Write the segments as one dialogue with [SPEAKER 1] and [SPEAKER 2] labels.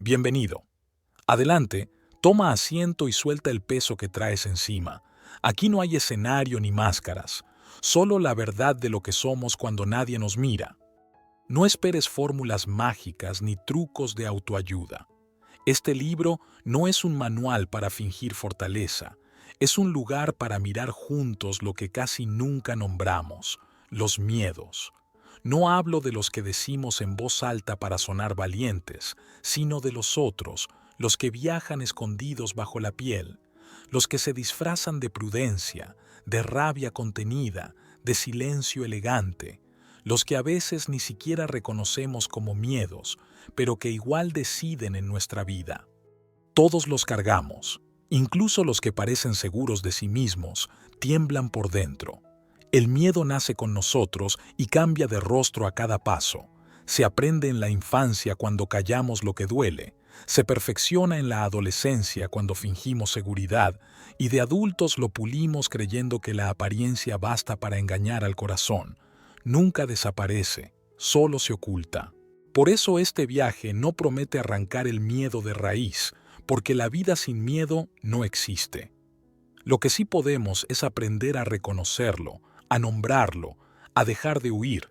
[SPEAKER 1] Bienvenido. Adelante, toma asiento y suelta el peso que traes encima. Aquí no hay escenario ni máscaras, solo la verdad de lo que somos cuando nadie nos mira. No esperes fórmulas mágicas ni trucos de autoayuda. Este libro no es un manual para fingir fortaleza, es un lugar para mirar juntos lo que casi nunca nombramos, los miedos. No hablo de los que decimos en voz alta para sonar valientes, sino de los otros, los que viajan escondidos bajo la piel, los que se disfrazan de prudencia, de rabia contenida, de silencio elegante, los que a veces ni siquiera reconocemos como miedos, pero que igual deciden en nuestra vida. Todos los cargamos, incluso los que parecen seguros de sí mismos, tiemblan por dentro. El miedo nace con nosotros y cambia de rostro a cada paso. Se aprende en la infancia cuando callamos lo que duele, se perfecciona en la adolescencia cuando fingimos seguridad y de adultos lo pulimos creyendo que la apariencia basta para engañar al corazón. Nunca desaparece, solo se oculta. Por eso este viaje no promete arrancar el miedo de raíz, porque la vida sin miedo no existe. Lo que sí podemos es aprender a reconocerlo, a nombrarlo, a dejar de huir.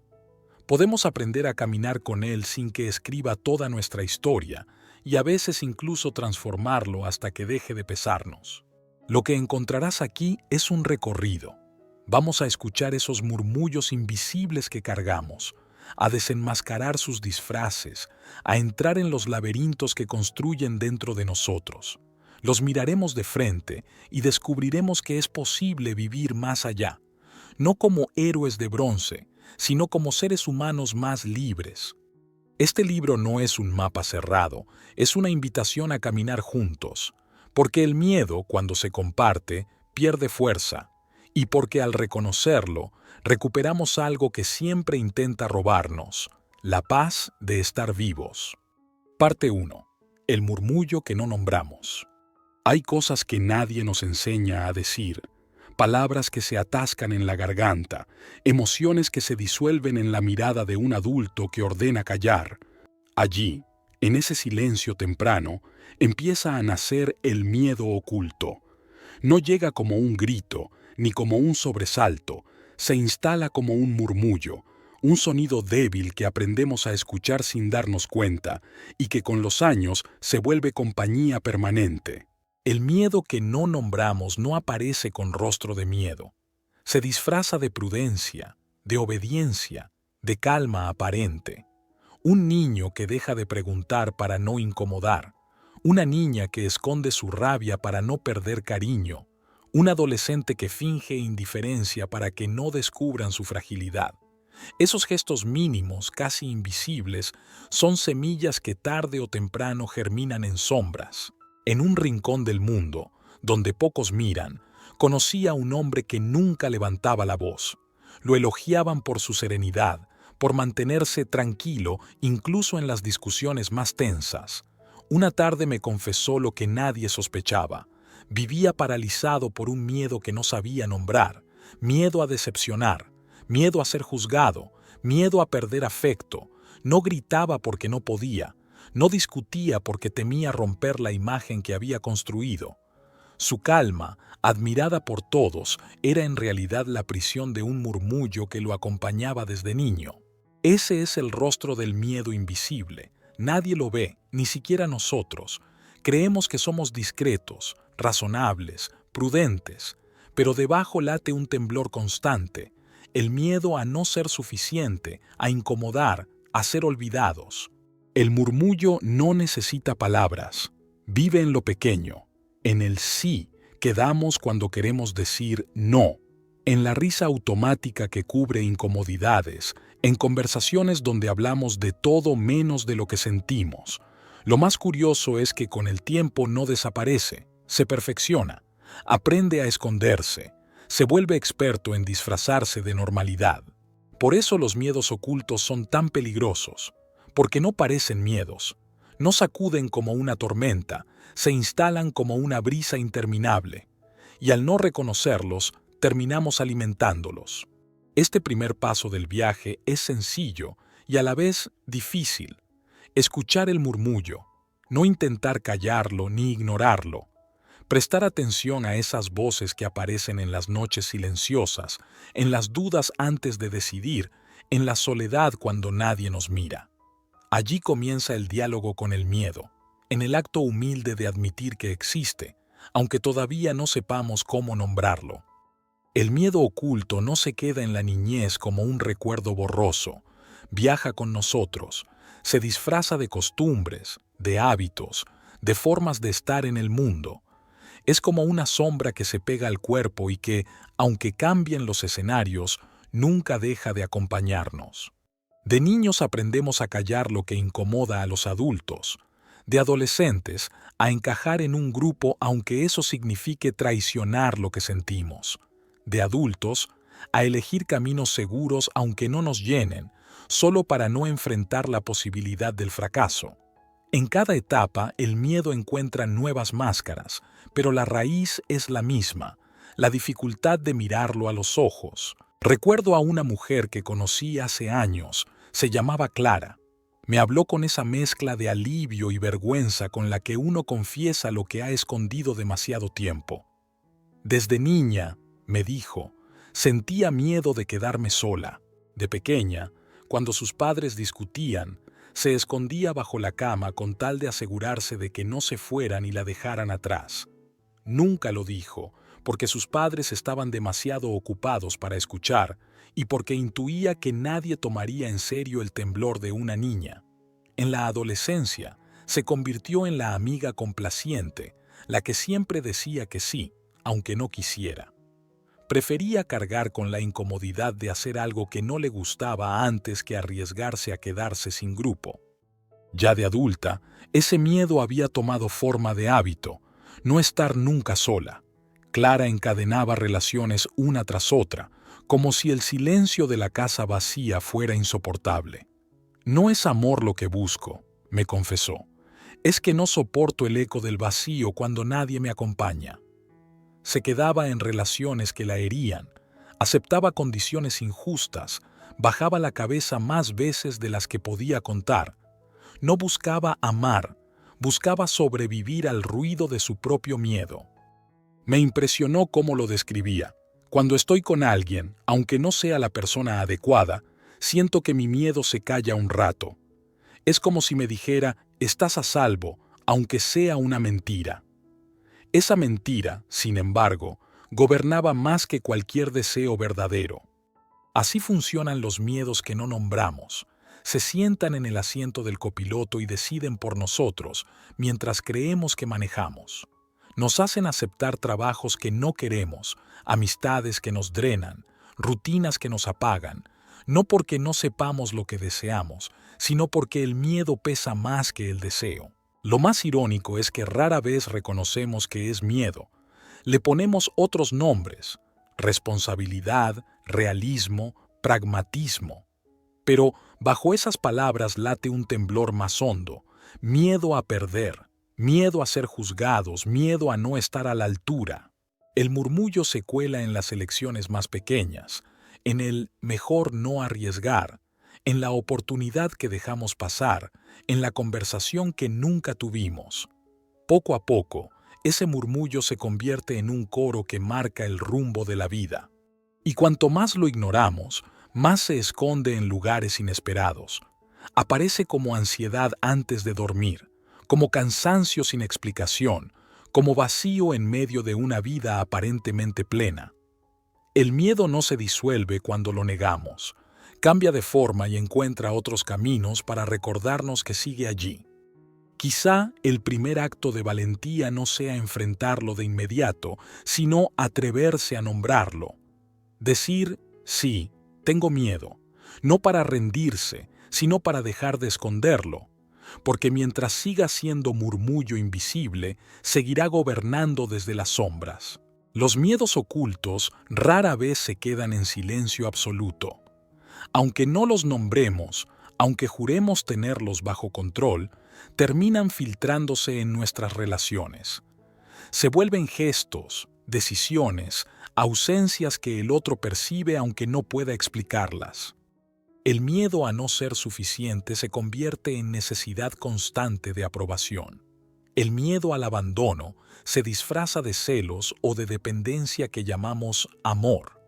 [SPEAKER 1] Podemos aprender a caminar con él sin que escriba toda nuestra historia y a veces incluso transformarlo hasta que deje de pesarnos. Lo que encontrarás aquí es un recorrido. Vamos a escuchar esos murmullos invisibles que cargamos, a desenmascarar sus disfraces, a entrar en los laberintos que construyen dentro de nosotros. Los miraremos de frente y descubriremos que es posible vivir más allá, no como héroes de bronce, sino como seres humanos más libres. Este libro no es un mapa cerrado, es una invitación a caminar juntos, porque el miedo, cuando se comparte, pierde fuerza, y porque al reconocerlo, recuperamos algo que siempre intenta robarnos, la paz de estar vivos. Parte 1. El murmullo que no nombramos. Hay cosas que nadie nos enseña a decir, palabras que se atascan en la garganta, emociones que se disuelven en la mirada de un adulto que ordena callar. Allí, en ese silencio temprano, empieza a nacer el miedo oculto. No llega como un grito, ni como un sobresalto, se instala como un murmullo, un sonido débil que aprendemos a escuchar sin darnos cuenta y que con los años se vuelve compañía permanente. El miedo que no nombramos no aparece con rostro de miedo. Se disfraza de prudencia, de obediencia, de calma aparente. Un niño que deja de preguntar para no incomodar. Una niña que esconde su rabia para no perder cariño. Un adolescente que finge indiferencia para que no descubran su fragilidad. Esos gestos mínimos, casi invisibles, son semillas que tarde o temprano germinan en sombras. En un rincón del mundo, donde pocos miran, conocí a un hombre que nunca levantaba la voz. Lo elogiaban por su serenidad, por mantenerse tranquilo incluso en las discusiones más tensas. Una tarde me confesó lo que nadie sospechaba. Vivía paralizado por un miedo que no sabía nombrar, miedo a decepcionar, miedo a ser juzgado, miedo a perder afecto. No gritaba porque no podía. No discutía porque temía romper la imagen que había construido. Su calma, admirada por todos, era en realidad la prisión de un murmullo que lo acompañaba desde niño. Ese es el rostro del miedo invisible. Nadie lo ve, ni siquiera nosotros. Creemos que somos discretos, razonables, prudentes, pero debajo late un temblor constante, el miedo a no ser suficiente, a incomodar, a ser olvidados. El murmullo no necesita palabras, vive en lo pequeño, en el sí que damos cuando queremos decir no, en la risa automática que cubre incomodidades, en conversaciones donde hablamos de todo menos de lo que sentimos. Lo más curioso es que con el tiempo no desaparece, se perfecciona, aprende a esconderse, se vuelve experto en disfrazarse de normalidad. Por eso los miedos ocultos son tan peligrosos. Porque no parecen miedos, no sacuden como una tormenta, se instalan como una brisa interminable, y al no reconocerlos, terminamos alimentándolos. Este primer paso del viaje es sencillo y a la vez difícil. Escuchar el murmullo, No intentar callarlo ni ignorarlo. Prestar atención a esas voces que aparecen en las noches silenciosas, en las dudas antes de decidir, en la soledad cuando nadie nos mira. Allí comienza el diálogo con el miedo, en el acto humilde de admitir que existe, aunque todavía no sepamos cómo nombrarlo. El miedo oculto no se queda en la niñez como un recuerdo borroso, viaja con nosotros, se disfraza de costumbres, de hábitos, de formas de estar en el mundo. Es como una sombra que se pega al cuerpo y que, aunque cambien los escenarios, nunca deja de acompañarnos. De niños aprendemos a callar lo que incomoda a los adultos, de adolescentes a encajar en un grupo aunque eso signifique traicionar lo que sentimos, de adultos a elegir caminos seguros aunque no nos llenen, solo para no enfrentar la posibilidad del fracaso. En cada etapa el miedo encuentra nuevas máscaras, pero la raíz es la misma, la dificultad de mirarlo a los ojos. Recuerdo a una mujer que conocí hace años, se llamaba Clara. Me habló con esa mezcla de alivio y vergüenza con la que uno confiesa lo que ha escondido demasiado tiempo. Desde niña, me dijo, sentía miedo de quedarme sola. De pequeña, cuando sus padres discutían, se escondía bajo la cama con tal de asegurarse de que no se fueran y la dejaran atrás. Nunca lo dijo, porque sus padres estaban demasiado ocupados para escuchar y porque intuía que nadie tomaría en serio el temblor de una niña. En la adolescencia, se convirtió en la amiga complaciente, la que siempre decía que sí, aunque no quisiera. Prefería cargar con la incomodidad de hacer algo que no le gustaba antes que arriesgarse a quedarse sin grupo. Ya de adulta, ese miedo había tomado forma de hábito, no estar nunca sola. Clara encadenaba relaciones una tras otra, como si el silencio de la casa vacía fuera insoportable. No es amor lo que busco, me confesó. Es que no soporto el eco del vacío cuando nadie me acompaña. Se quedaba en relaciones que la herían, aceptaba condiciones injustas, bajaba la cabeza más veces de las que podía contar. No buscaba amar, buscaba sobrevivir al ruido de su propio miedo. Me impresionó cómo lo describía. Cuando estoy con alguien, aunque no sea la persona adecuada, siento que mi miedo se calla un rato. Es como si me dijera, estás a salvo, aunque sea una mentira. Esa mentira, sin embargo, gobernaba más que cualquier deseo verdadero. Así funcionan los miedos que no nombramos. Se sientan en el asiento del copiloto y deciden por nosotros, mientras creemos que manejamos. Nos hacen aceptar trabajos que no queremos, amistades que nos drenan, rutinas que nos apagan, no porque no sepamos lo que deseamos, sino porque el miedo pesa más que el deseo. Lo más irónico es que rara vez reconocemos que es miedo. Le ponemos otros nombres: responsabilidad, realismo, pragmatismo. Pero bajo esas palabras late un temblor más hondo, miedo a perder, miedo a ser juzgados, miedo a no estar a la altura. El murmullo se cuela en las elecciones más pequeñas, en el mejor no arriesgar, en la oportunidad que dejamos pasar, en la conversación que nunca tuvimos. Poco a poco, ese murmullo se convierte en un coro que marca el rumbo de la vida. Y cuanto más lo ignoramos, más se esconde en lugares inesperados. Aparece como ansiedad antes de dormir, como cansancio sin explicación, como vacío en medio de una vida aparentemente plena. El miedo no se disuelve cuando lo negamos. Cambia de forma y encuentra otros caminos para recordarnos que sigue allí. Quizá el primer acto de valentía no sea enfrentarlo de inmediato, sino atreverse a nombrarlo. Decir, sí, tengo miedo, no para rendirse, sino para dejar de esconderlo, porque mientras siga siendo murmullo invisible, seguirá gobernando desde las sombras. Los miedos ocultos rara vez se quedan en silencio absoluto. Aunque no los nombremos, aunque juremos tenerlos bajo control, terminan filtrándose en nuestras relaciones. Se vuelven gestos, decisiones, ausencias que el otro percibe aunque no pueda explicarlas. El miedo a no ser suficiente se convierte en necesidad constante de aprobación. El miedo al abandono se disfraza de celos o de dependencia que llamamos amor.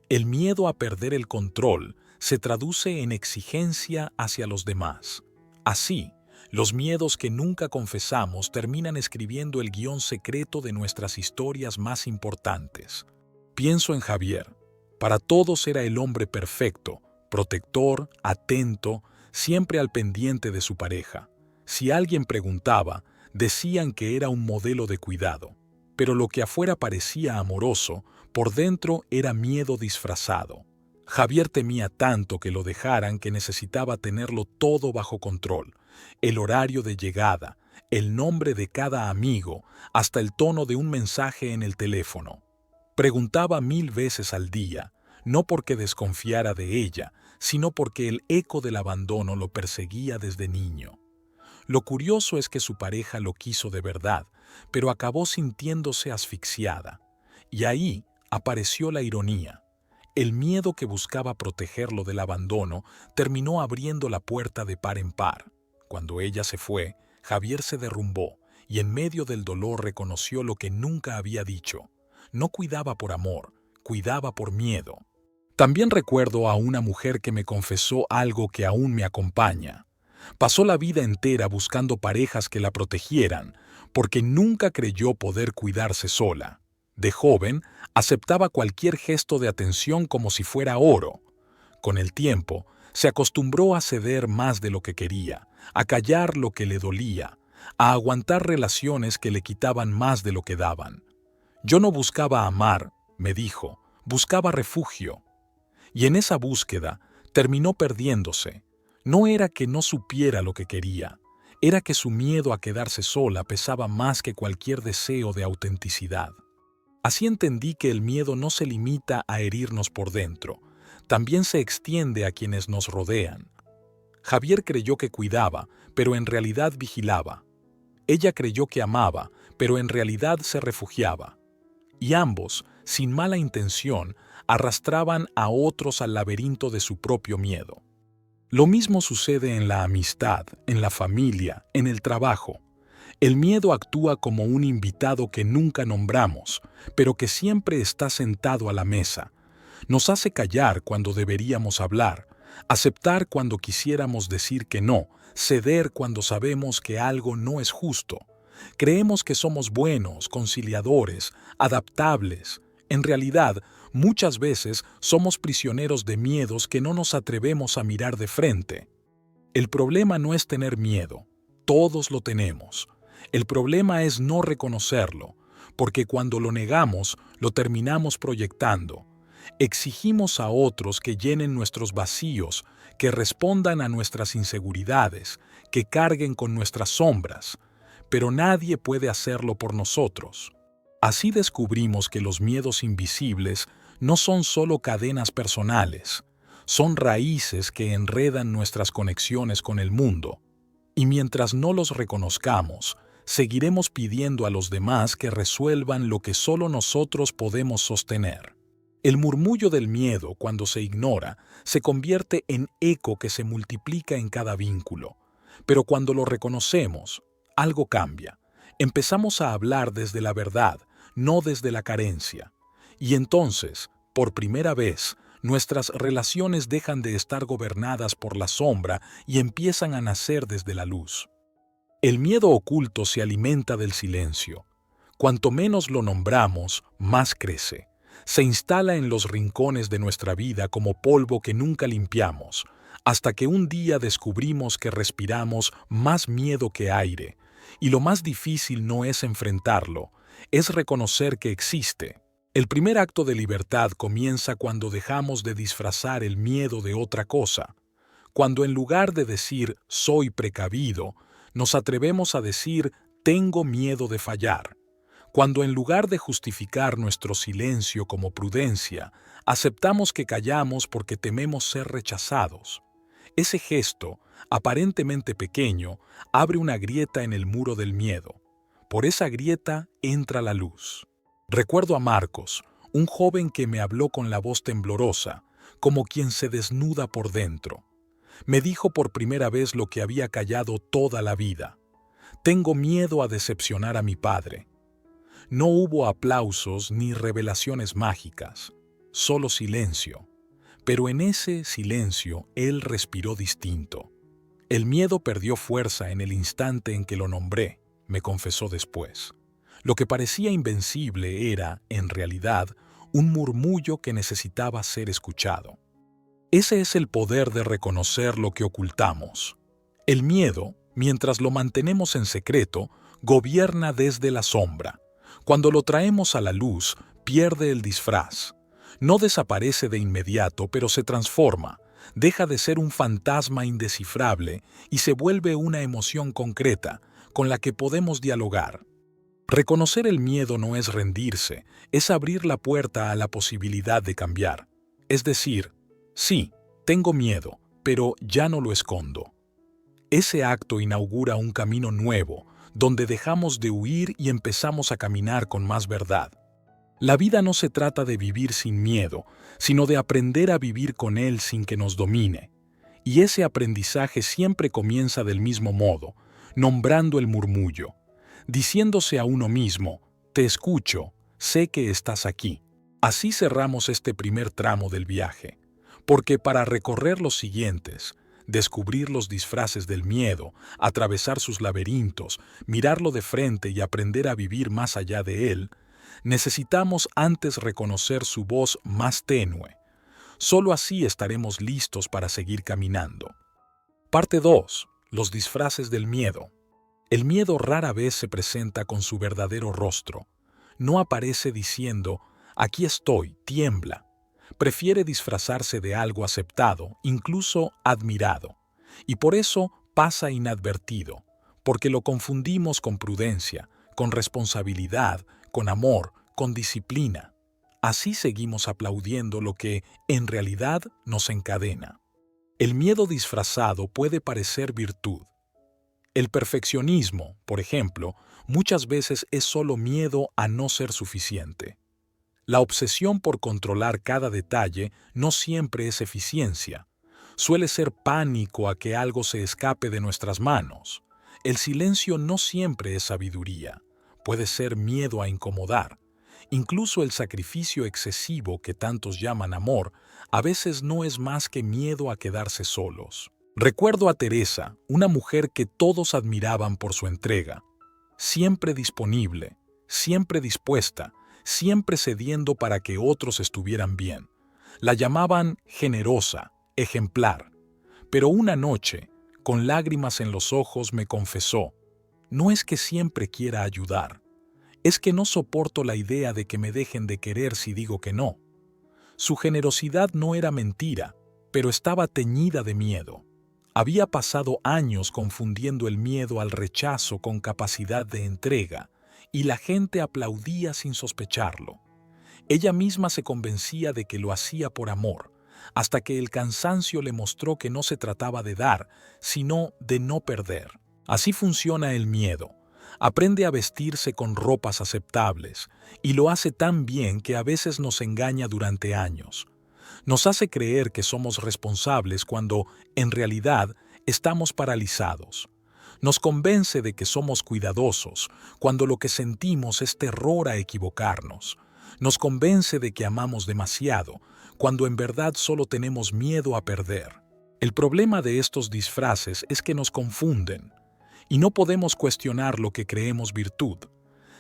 [SPEAKER 1] El miedo a perder el control se traduce en exigencia hacia los demás. Así, los miedos que nunca confesamos terminan escribiendo el guión secreto de nuestras historias más importantes. Pienso en Javier. Para todos era el hombre perfecto, protector, atento, siempre al pendiente de su pareja. Si alguien preguntaba, decían que era un modelo de cuidado. Pero lo que afuera parecía amoroso, por dentro era miedo disfrazado. Javier temía tanto que lo dejaran que necesitaba tenerlo todo bajo control. El horario de llegada, el nombre de cada amigo, hasta el tono de un mensaje en el teléfono. Preguntaba 1000 veces al día, no porque desconfiara de ella, sino porque el eco del abandono lo perseguía desde niño. Lo curioso es que su pareja lo quiso de verdad, pero acabó sintiéndose asfixiada. Y ahí apareció la ironía. El miedo que buscaba protegerlo del abandono terminó abriendo la puerta de par en par. Cuando ella se fue, Javier se derrumbó y en medio del dolor reconoció lo que nunca había dicho. No cuidaba por amor, cuidaba por miedo. También recuerdo a una mujer que me confesó algo que aún me acompaña. Pasó la vida entera buscando parejas que la protegieran, porque nunca creyó poder cuidarse sola. De joven, aceptaba cualquier gesto de atención como si fuera oro. Con el tiempo, se acostumbró a ceder más de lo que quería, a callar lo que le dolía, a aguantar relaciones que le quitaban más de lo que daban. Yo no buscaba amar, me dijo, buscaba refugio. Y en esa búsqueda terminó perdiéndose. No era que no supiera lo que quería, era que su miedo a quedarse sola pesaba más que cualquier deseo de autenticidad. Así entendí que el miedo no se limita a herirnos por dentro, también se extiende a quienes nos rodean. Javier creyó que cuidaba, pero en realidad vigilaba. Ella creyó que amaba, pero en realidad se refugiaba. Y ambos, sin mala intención, arrastraban a otros al laberinto de su propio miedo. Lo mismo sucede en la amistad, en la familia, en el trabajo. El miedo actúa como un invitado que nunca nombramos, pero que siempre está sentado a la mesa. Nos hace callar cuando deberíamos hablar, aceptar cuando quisiéramos decir que no, ceder cuando sabemos que algo no es justo. Creemos que somos buenos, conciliadores, adaptables. En realidad, muchas veces somos prisioneros de miedos que no nos atrevemos a mirar de frente. El problema no es tener miedo, todos lo tenemos. El problema es no reconocerlo, porque cuando lo negamos, lo terminamos proyectando. Exigimos a otros que llenen nuestros vacíos, que respondan a nuestras inseguridades, que carguen con nuestras sombras, pero nadie puede hacerlo por nosotros. Así descubrimos que los miedos invisibles no son solo cadenas personales, son raíces que enredan nuestras conexiones con el mundo. Y mientras no los reconozcamos, seguiremos pidiendo a los demás que resuelvan lo que solo nosotros podemos sostener. El murmullo del miedo, cuando se ignora, se convierte en eco que se multiplica en cada vínculo. Pero cuando lo reconocemos, algo cambia. Empezamos a hablar desde la verdad, no desde la carencia. Y entonces, por primera vez, nuestras relaciones dejan de estar gobernadas por la sombra y empiezan a nacer desde la luz. El miedo oculto se alimenta del silencio. Cuanto menos lo nombramos, más crece. Se instala en los rincones de nuestra vida como polvo que nunca limpiamos, hasta que un día descubrimos que respiramos más miedo que aire. Y lo más difícil no es enfrentarlo, es reconocer que existe. El primer acto de libertad comienza cuando dejamos de disfrazar el miedo de otra cosa. Cuando en lugar de decir «soy precavido», nos atrevemos a decir «tengo miedo de fallar». Cuando en lugar de justificar nuestro silencio como prudencia, aceptamos que callamos porque tememos ser rechazados. Ese gesto, aparentemente pequeño, abre una grieta en el muro del miedo. Por esa grieta entra la luz. Recuerdo a Marcos, un joven que me habló con la voz temblorosa, como quien se desnuda por dentro. Me dijo por primera vez lo que había callado toda la vida. Tengo miedo a decepcionar a mi padre. No hubo aplausos ni revelaciones mágicas, solo silencio. Pero en ese silencio él respiró distinto. El miedo perdió fuerza en el instante en que lo nombré, me confesó después. Lo que parecía invencible era, en realidad, un murmullo que necesitaba ser escuchado. Ese es el poder de reconocer lo que ocultamos. El miedo, mientras lo mantenemos en secreto, gobierna desde la sombra. Cuando lo traemos a la luz, pierde el disfraz. No desaparece de inmediato, pero se transforma. Deja de ser un fantasma indescifrable y se vuelve una emoción concreta con la que podemos dialogar. Reconocer el miedo no es rendirse, es abrir la puerta a la posibilidad de cambiar. Es decir, sí, tengo miedo, pero ya no lo escondo. Ese acto inaugura un camino nuevo, donde dejamos de huir y empezamos a caminar con más verdad. La vida no se trata de vivir sin miedo, sino de aprender a vivir con él sin que nos domine. Y ese aprendizaje siempre comienza del mismo modo, nombrando el murmullo, diciéndose a uno mismo, te escucho, sé que estás aquí. Así cerramos este primer tramo del viaje, porque para recorrer los siguientes, descubrir los disfraces del miedo, atravesar sus laberintos, mirarlo de frente y aprender a vivir más allá de él, necesitamos antes reconocer su voz más tenue. Solo así estaremos listos para seguir caminando. Parte 2. Los disfraces del miedo. El miedo rara vez se presenta con su verdadero rostro. No aparece diciendo, aquí estoy, tiembla. Prefiere disfrazarse de algo aceptado, incluso admirado. Y por eso pasa inadvertido, porque lo confundimos con prudencia, con responsabilidad, con amor, con disciplina. Así seguimos aplaudiendo lo que, en realidad, nos encadena. El miedo disfrazado puede parecer virtud. El perfeccionismo, por ejemplo, muchas veces es solo miedo a no ser suficiente. La obsesión por controlar cada detalle no siempre es eficiencia. Suele ser pánico a que algo se escape de nuestras manos. El silencio no siempre es sabiduría. Puede ser miedo a incomodar. Incluso el sacrificio excesivo que tantos llaman amor, a veces no es más que miedo a quedarse solos. Recuerdo a Teresa, una mujer que todos admiraban por su entrega. Siempre disponible, siempre dispuesta, siempre cediendo para que otros estuvieran bien. La llamaban generosa, ejemplar. Pero una noche, con lágrimas en los ojos, me confesó, no es que siempre quiera ayudar, es que no soporto la idea de que me dejen de querer si digo que no. Su generosidad no era mentira, pero estaba teñida de miedo. Había pasado años confundiendo el miedo al rechazo con capacidad de entrega, y la gente aplaudía sin sospecharlo. Ella misma se convencía de que lo hacía por amor, hasta que el cansancio le mostró que no se trataba de dar, sino de no perder. Así funciona el miedo. Aprende a vestirse con ropas aceptables, y lo hace tan bien que a veces nos engaña durante años. Nos hace creer que somos responsables cuando, en realidad, estamos paralizados. Nos convence de que somos cuidadosos, cuando lo que sentimos es terror a equivocarnos. Nos convence de que amamos demasiado, cuando en verdad solo tenemos miedo a perder. El problema de estos disfraces es que nos confunden, y no podemos cuestionar lo que creemos virtud.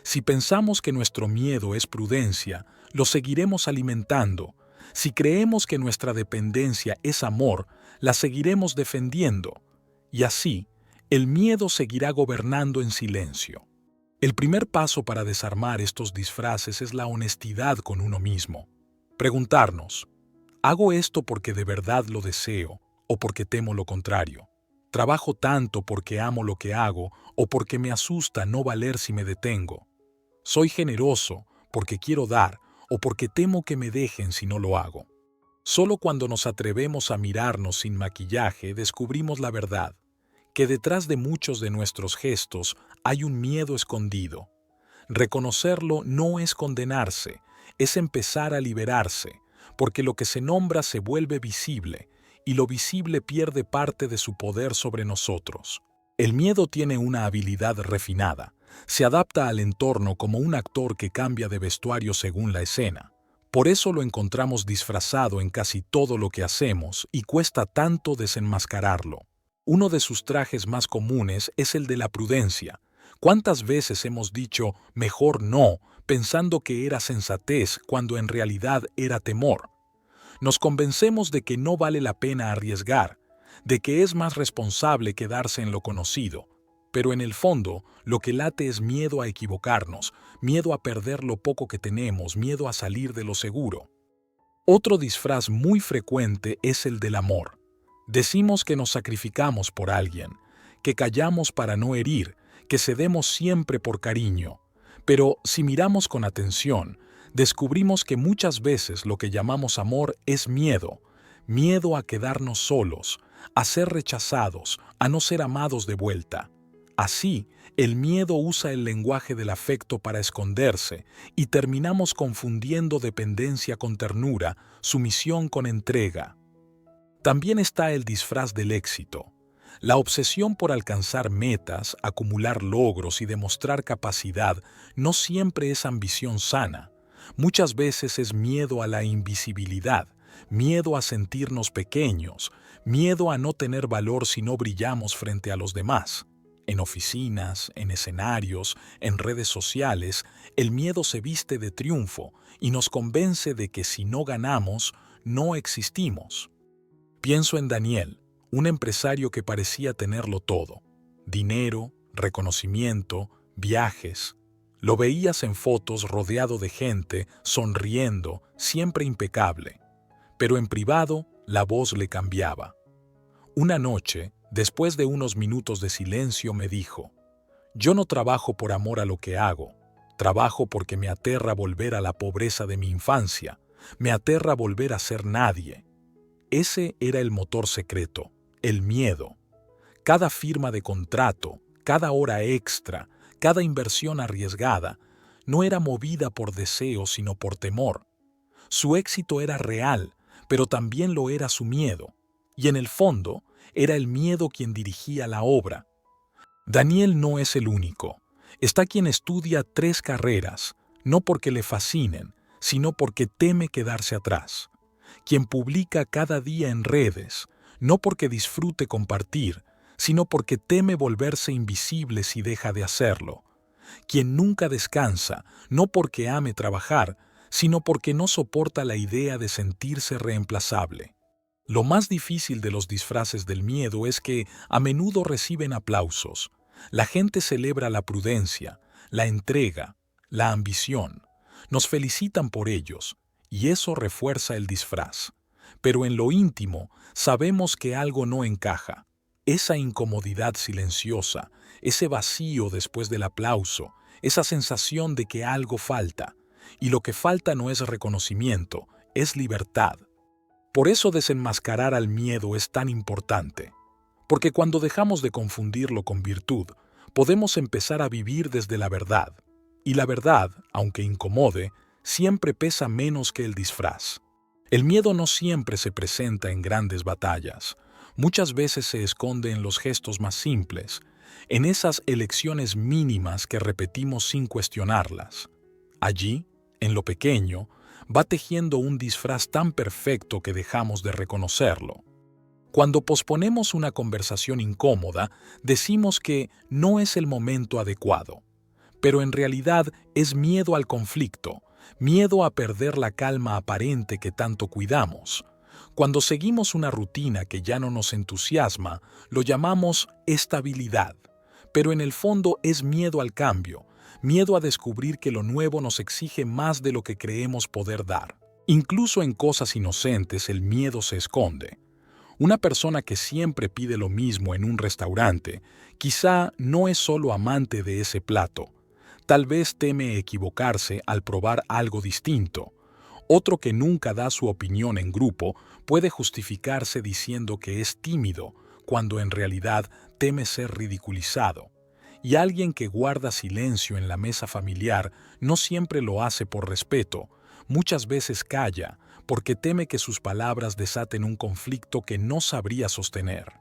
[SPEAKER 1] Si pensamos que nuestro miedo es prudencia, lo seguiremos alimentando. Si creemos que nuestra dependencia es amor, la seguiremos defendiendo. Y así, el miedo seguirá gobernando en silencio. El primer paso para desarmar estos disfraces es la honestidad con uno mismo. Preguntarnos, ¿hago esto porque de verdad lo deseo o porque temo lo contrario? ¿Trabajo tanto porque amo lo que hago o porque me asusta no valer si me detengo? ¿Soy generoso porque quiero dar o porque temo que me dejen si no lo hago? Solo cuando nos atrevemos a mirarnos sin maquillaje descubrimos la verdad, que detrás de muchos de nuestros gestos hay un miedo escondido. Reconocerlo no es condenarse, es empezar a liberarse, porque lo que se nombra se vuelve visible, y lo visible pierde parte de su poder sobre nosotros. El miedo tiene una habilidad refinada. Se adapta al entorno como un actor que cambia de vestuario según la escena. Por eso lo encontramos disfrazado en casi todo lo que hacemos y cuesta tanto desenmascararlo. Uno de sus trajes más comunes es el de la prudencia. ¿Cuántas veces hemos dicho mejor no, pensando que era sensatez cuando en realidad era temor? Nos convencemos de que no vale la pena arriesgar, de que es más responsable quedarse en lo conocido. Pero en el fondo, lo que late es miedo a equivocarnos, miedo a perder lo poco que tenemos, miedo a salir de lo seguro. Otro disfraz muy frecuente es el del amor. Decimos que nos sacrificamos por alguien, que callamos para no herir, que cedemos siempre por cariño. Pero si miramos con atención, descubrimos que muchas veces lo que llamamos amor es miedo, miedo a quedarnos solos, a ser rechazados, a no ser amados de vuelta. Así, el miedo usa el lenguaje del afecto para esconderse y terminamos confundiendo dependencia con ternura, sumisión con entrega. También está el disfraz del éxito. La obsesión por alcanzar metas, acumular logros y demostrar capacidad no siempre es ambición sana. Muchas veces es miedo a la invisibilidad, miedo a sentirnos pequeños, miedo a no tener valor si no brillamos frente a los demás. En oficinas, en escenarios, en redes sociales, el miedo se viste de triunfo y nos convence de que si no ganamos, no existimos. Pienso en Daniel, un empresario que parecía tenerlo todo: dinero, reconocimiento, viajes. Lo veías en fotos rodeado de gente, sonriendo, siempre impecable. Pero en privado, la voz le cambiaba. Una noche, después de unos minutos de silencio, me dijo: «Yo no trabajo por amor a lo que hago. Trabajo porque me aterra volver a la pobreza de mi infancia. Me aterra volver a ser nadie». Ese era el motor secreto, el miedo. Cada firma de contrato, cada hora extra, cada inversión arriesgada, no era movida por deseo sino por temor. Su éxito era real, pero también lo era su miedo. Y en el fondo, era el miedo quien dirigía la obra. Daniel no es el único. Está quien estudia 3 carreras, no porque le fascinen, sino porque teme quedarse atrás. Quien publica cada día en redes, no porque disfrute compartir, sino porque teme volverse invisible si deja de hacerlo. Quien nunca descansa, no porque ame trabajar, sino porque no soporta la idea de sentirse reemplazable. Lo más difícil de los disfraces del miedo es que a menudo reciben aplausos. La gente celebra la prudencia, la entrega, la ambición. Nos felicitan por ellos, y eso refuerza el disfraz. Pero en lo íntimo sabemos que algo no encaja. Esa incomodidad silenciosa, ese vacío después del aplauso, esa sensación de que algo falta. Y lo que falta no es reconocimiento, es libertad. Por eso desenmascarar al miedo es tan importante. Porque cuando dejamos de confundirlo con virtud, podemos empezar a vivir desde la verdad. Y la verdad, aunque incomode, siempre pesa menos que el disfraz. El miedo no siempre se presenta en grandes batallas. Muchas veces se esconde en los gestos más simples, en esas elecciones mínimas que repetimos sin cuestionarlas. Allí, en lo pequeño, va tejiendo un disfraz tan perfecto que dejamos de reconocerlo. Cuando posponemos una conversación incómoda, decimos que no es el momento adecuado. Pero en realidad es miedo al conflicto, miedo a perder la calma aparente que tanto cuidamos. Cuando seguimos una rutina que ya no nos entusiasma, lo llamamos estabilidad. Pero en el fondo es miedo al cambio, miedo a descubrir que lo nuevo nos exige más de lo que creemos poder dar. Incluso en cosas inocentes el miedo se esconde. Una persona que siempre pide lo mismo en un restaurante, quizá no es solo amante de ese plato. Tal vez teme equivocarse al probar algo distinto. Otro que nunca da su opinión en grupo puede justificarse diciendo que es tímido, cuando en realidad teme ser ridiculizado. Y alguien que guarda silencio en la mesa familiar no siempre lo hace por respeto, muchas veces calla, porque teme que sus palabras desaten un conflicto que no sabría sostener.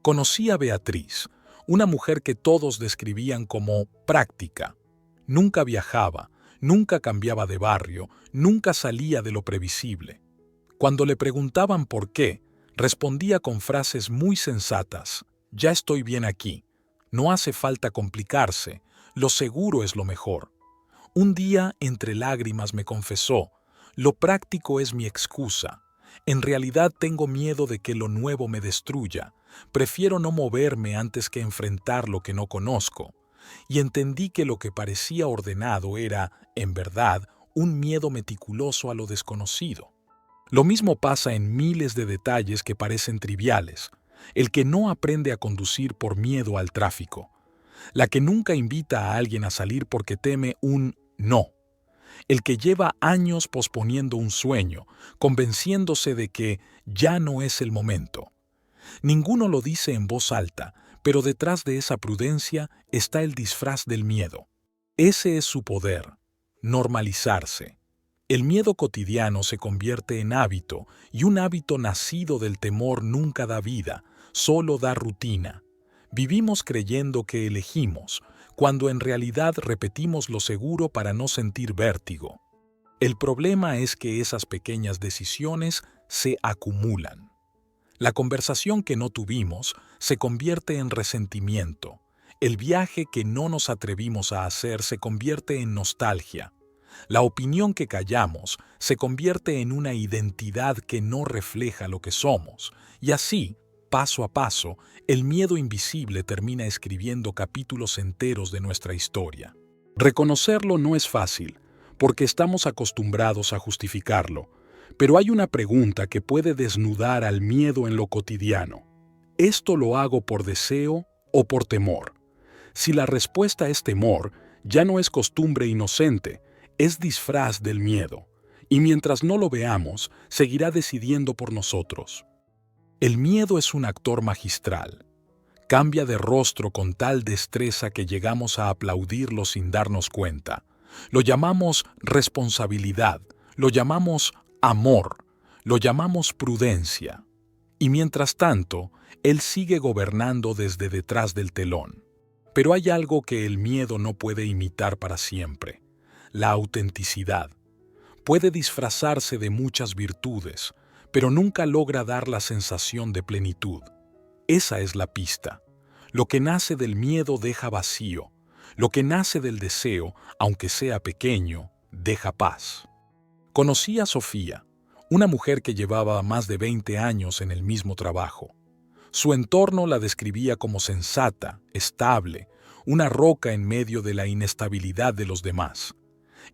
[SPEAKER 1] Conocí a Beatriz, una mujer que todos describían como práctica. Nunca viajaba, nunca cambiaba de barrio, nunca salía de lo previsible. Cuando le preguntaban por qué, respondía con frases muy sensatas: «Ya estoy bien aquí, no hace falta complicarse, lo seguro es lo mejor». Un día, entre lágrimas, me confesó: «Lo práctico es mi excusa. En realidad tengo miedo de que lo nuevo me destruya. Prefiero no moverme antes que enfrentar lo que no conozco». Y entendí que lo que parecía ordenado era, en verdad, un miedo meticuloso a lo desconocido. Lo mismo pasa en miles de detalles que parecen triviales. El que no aprende a conducir por miedo al tráfico. La que nunca invita a alguien a salir porque teme un no. El que lleva años posponiendo un sueño, convenciéndose de que ya no es el momento. Ninguno lo dice en voz alta, pero detrás de esa prudencia está el disfraz del miedo. Ese es su poder: normalizarse. El miedo cotidiano se convierte en hábito, y un hábito nacido del temor nunca da vida, solo da rutina. Vivimos creyendo que elegimos, cuando en realidad repetimos lo seguro para no sentir vértigo. El problema es que esas pequeñas decisiones se acumulan. La conversación que no tuvimos se convierte en resentimiento. El viaje que no nos atrevimos a hacer se convierte en nostalgia. La opinión que callamos se convierte en una identidad que no refleja lo que somos. Y así, paso a paso, el miedo invisible termina escribiendo capítulos enteros de nuestra historia. Reconocerlo no es fácil, porque estamos acostumbrados a justificarlo. Pero hay una pregunta que puede desnudar al miedo en lo cotidiano. ¿Esto lo hago por deseo o por temor? Si la respuesta es temor, ya no es costumbre inocente, es disfraz del miedo. Y mientras no lo veamos, seguirá decidiendo por nosotros. El miedo es un actor magistral. Cambia de rostro con tal destreza que llegamos a aplaudirlo sin darnos cuenta. Lo llamamos responsabilidad, lo llamamos amor, lo llamamos prudencia. Y mientras tanto, él sigue gobernando desde detrás del telón. Pero hay algo que el miedo no puede imitar para siempre: la autenticidad. Puede disfrazarse de muchas virtudes, pero nunca logra dar la sensación de plenitud. Esa es la pista. Lo que nace del miedo deja vacío. Lo que nace del deseo, aunque sea pequeño, deja paz. Conocí a Sofía, una mujer que llevaba más de 20 años en el mismo trabajo. Su entorno la describía como sensata, estable, una roca en medio de la inestabilidad de los demás.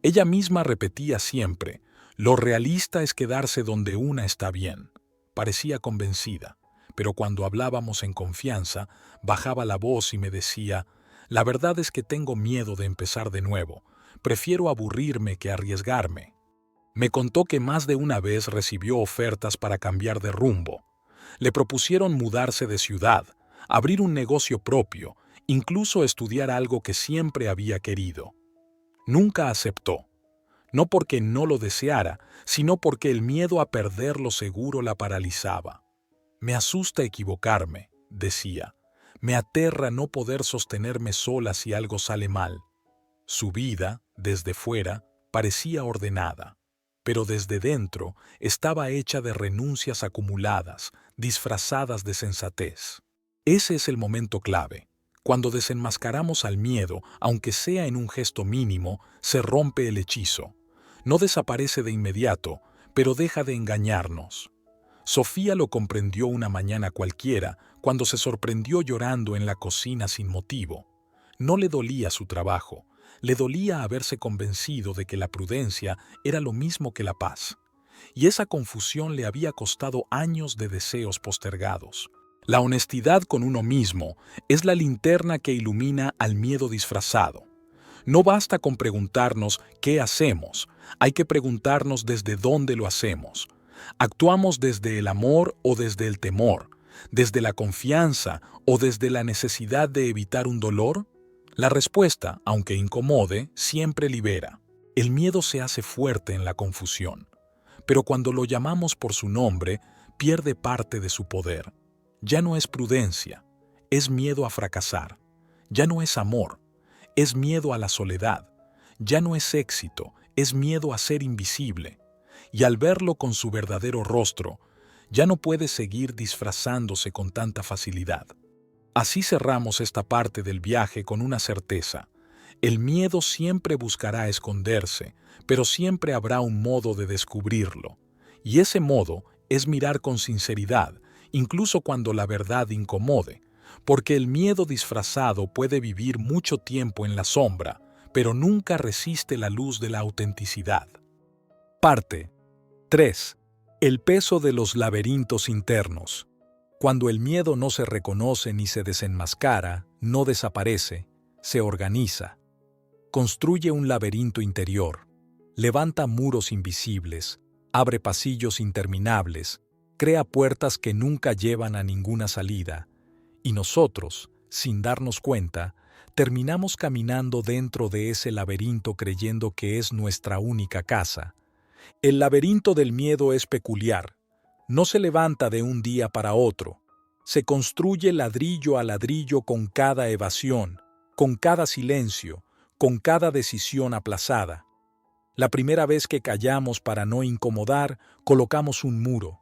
[SPEAKER 1] Ella misma repetía siempre: «Lo realista es quedarse donde una está bien». Parecía convencida, pero cuando hablábamos en confianza, bajaba la voz y me decía: «La verdad es que tengo miedo de empezar de nuevo. Prefiero aburrirme que arriesgarme». Me contó que más de una vez recibió ofertas para cambiar de rumbo. Le propusieron mudarse de ciudad, abrir un negocio propio, incluso estudiar algo que siempre había querido. Nunca aceptó. No porque no lo deseara, sino porque el miedo a perder lo seguro la paralizaba. «Me asusta equivocarme», decía. «Me aterra no poder sostenerme sola si algo sale mal». Su vida, desde fuera, parecía ordenada, pero desde dentro estaba hecha de renuncias acumuladas, disfrazadas de sensatez. Ese es el momento clave. Cuando desenmascaramos al miedo, aunque sea en un gesto mínimo, se rompe el hechizo. No desaparece de inmediato, pero deja de engañarnos. Sofía lo comprendió una mañana cualquiera, cuando se sorprendió llorando en la cocina sin motivo. No le dolía su trabajo, le dolía haberse convencido de que la prudencia era lo mismo que la paz. Y esa confusión le había costado años de deseos postergados. La honestidad con uno mismo es la linterna que ilumina al miedo disfrazado. No basta con preguntarnos qué hacemos, hay que preguntarnos desde dónde lo hacemos. ¿Actuamos desde el amor o desde el temor? ¿Desde la confianza o desde la necesidad de evitar un dolor? La respuesta, aunque incomode, siempre libera. El miedo se hace fuerte en la confusión. pero cuando lo llamamos por su nombre, pierde parte de su poder. Ya no es prudencia, es miedo a fracasar. Ya no es amor, es miedo a la soledad. Ya no es éxito, es miedo a ser invisible. Y al verlo con su verdadero rostro, ya no puede seguir disfrazándose con tanta facilidad. Así cerramos esta parte del viaje con una certeza. El miedo siempre buscará esconderse, pero siempre habrá un modo de descubrirlo. Y ese modo es mirar con sinceridad, incluso cuando la verdad incomode, porque el miedo disfrazado puede vivir mucho tiempo en la sombra, pero nunca resiste la luz de la autenticidad. Parte 3. El peso de los laberintos internos. Cuando el miedo no se reconoce ni se desenmascara, no desaparece, se organiza. Construye un laberinto interior, levanta muros invisibles, abre pasillos interminables, crea puertas que nunca llevan a ninguna salida, y nosotros, sin darnos cuenta, terminamos caminando dentro de ese laberinto creyendo que es nuestra única casa. El laberinto del miedo es peculiar. No se levanta de un día para otro. Se construye ladrillo a ladrillo con cada evasión, con cada silencio, con cada decisión aplazada. La primera vez que callamos para no incomodar, colocamos un muro.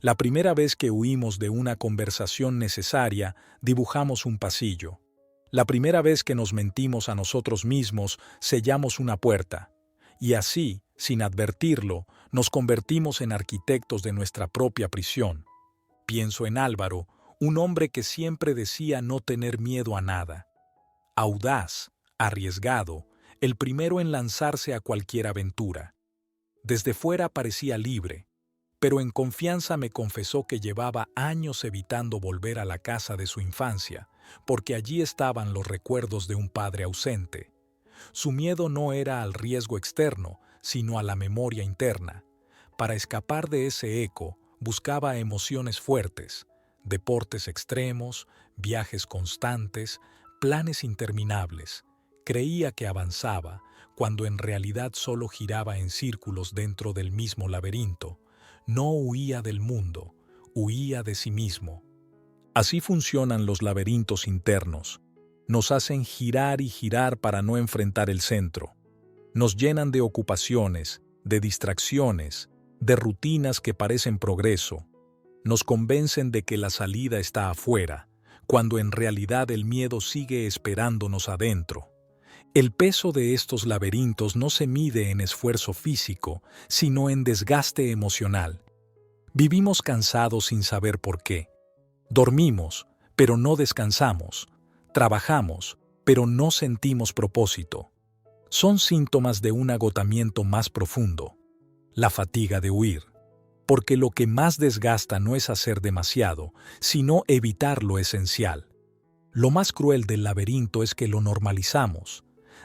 [SPEAKER 1] La primera vez que huimos de una conversación necesaria, dibujamos un pasillo. La primera vez que nos mentimos a nosotros mismos, sellamos una puerta. Y así, sin advertirlo, nos convertimos en arquitectos de nuestra propia prisión. Pienso en Álvaro, un hombre que siempre decía no tener miedo a nada. Audaz, arriesgado, el primero en lanzarse a cualquier aventura. Desde fuera parecía libre, pero en confianza me confesó que llevaba años evitando volver a la casa de su infancia, porque allí estaban los recuerdos de un padre ausente. Su miedo no era al riesgo externo, sino a la memoria interna. Para escapar de ese eco, buscaba emociones fuertes, deportes extremos, viajes constantes, planes interminables. Creía que avanzaba, cuando en realidad solo giraba en círculos dentro del mismo laberinto. No huía del mundo, huía de sí mismo. Así funcionan los laberintos internos. Nos hacen girar y girar para no enfrentar el centro. Nos llenan de ocupaciones, de distracciones, de rutinas que parecen progreso. Nos convencen de que la salida está afuera, cuando en realidad el miedo sigue esperándonos adentro. El peso de estos laberintos no se mide en esfuerzo físico, sino en desgaste emocional. Vivimos cansados sin saber por qué. Dormimos, pero no descansamos. Trabajamos, pero no sentimos propósito. Son síntomas de un agotamiento más profundo, la fatiga de huir. Porque lo que más desgasta no es hacer demasiado, sino evitar lo esencial. Lo más cruel del laberinto es que lo normalizamos.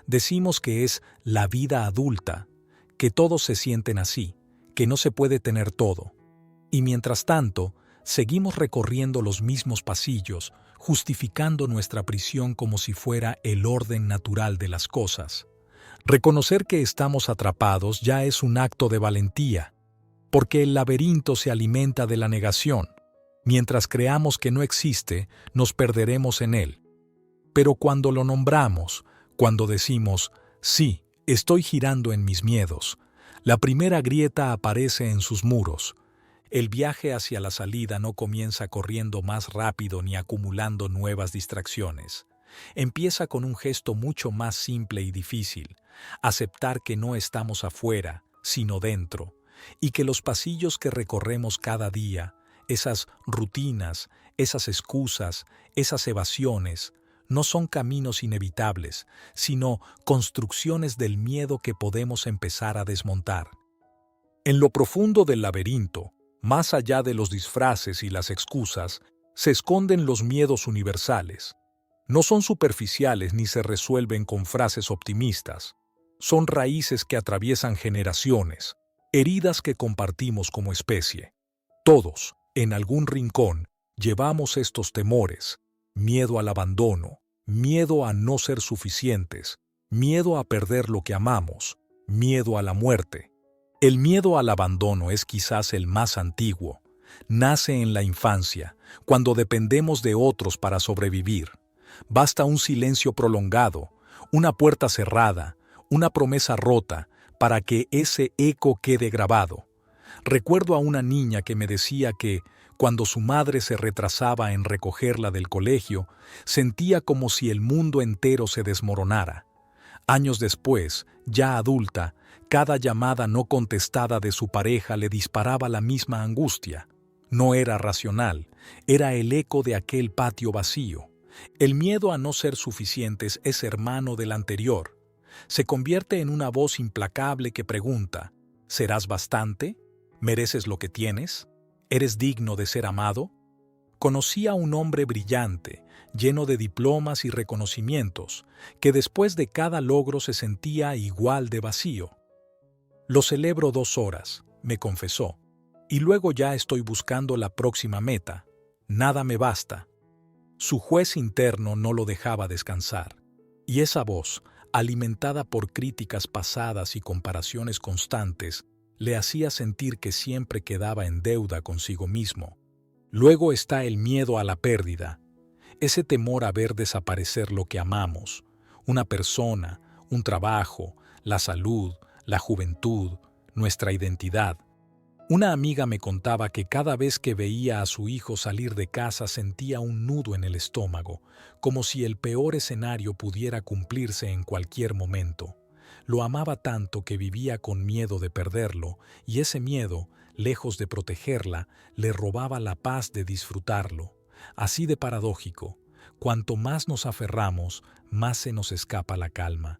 [SPEAKER 1] Decimos que es la vida adulta, que todos se sienten así, que no se puede tener todo. Y mientras tanto, seguimos recorriendo los mismos pasillos, justificando nuestra prisión como si fuera el orden natural de las cosas. Reconocer que estamos atrapados ya es un acto de valentía, porque el laberinto se alimenta de la negación. Mientras creamos que no existe, nos perderemos en él. Pero cuando lo nombramos, cuando decimos, sí, estoy girando en mis miedos, la primera grieta aparece en sus muros. El viaje hacia la salida no comienza corriendo más rápido ni acumulando nuevas distracciones. Empieza con un gesto mucho más simple y difícil, aceptar que no estamos afuera, sino dentro, y que los pasillos que recorremos cada día, esas rutinas, esas excusas, esas evasiones, no son caminos inevitables, sino construcciones del miedo que podemos empezar a desmontar. En lo profundo del laberinto, más allá de los disfraces y las excusas, se esconden los miedos universales. No son superficiales ni se resuelven con frases optimistas. Son raíces que atraviesan generaciones, heridas que compartimos como especie. Todos, en algún rincón, llevamos estos temores: miedo al abandono, miedo a no ser suficientes, miedo a perder lo que amamos, miedo a la muerte. El miedo al abandono es quizás el más antiguo. Nace en la infancia, cuando dependemos de otros para sobrevivir. Basta un silencio prolongado, una puerta cerrada, una promesa rota, para que ese eco quede grabado. Recuerdo a una niña que me decía que, cuando su madre se retrasaba en recogerla del colegio, sentía como si el mundo entero se desmoronara. Años después, ya adulta, cada llamada no contestada de su pareja le disparaba la misma angustia. No era racional, era el eco de aquel patio vacío. El miedo a no ser suficientes es hermano del anterior. Se convierte en una voz implacable que pregunta: ¿serás bastante? ¿Mereces lo que tienes? ¿Eres digno de ser amado? Conocí a un hombre brillante, lleno de diplomas y reconocimientos, que después de cada logro se sentía igual de vacío. Lo celebro 2 horas, me confesó, y luego ya estoy buscando la próxima meta. Nada me basta. Su juez interno no lo dejaba descansar, y esa voz, alimentada por críticas pasadas y comparaciones constantes, le hacía sentir que siempre quedaba en deuda consigo mismo. Luego está el miedo a la pérdida, ese temor a ver desaparecer lo que amamos, una persona, un trabajo, la salud, la juventud, nuestra identidad. Una amiga me contaba que cada vez que veía a su hijo salir de casa sentía un nudo en el estómago, como si el peor escenario pudiera cumplirse en cualquier momento. Lo amaba tanto que vivía con miedo de perderlo, y ese miedo, lejos de protegerla, le robaba la paz de disfrutarlo. Así de paradójico, cuanto más nos aferramos, más se nos escapa la calma.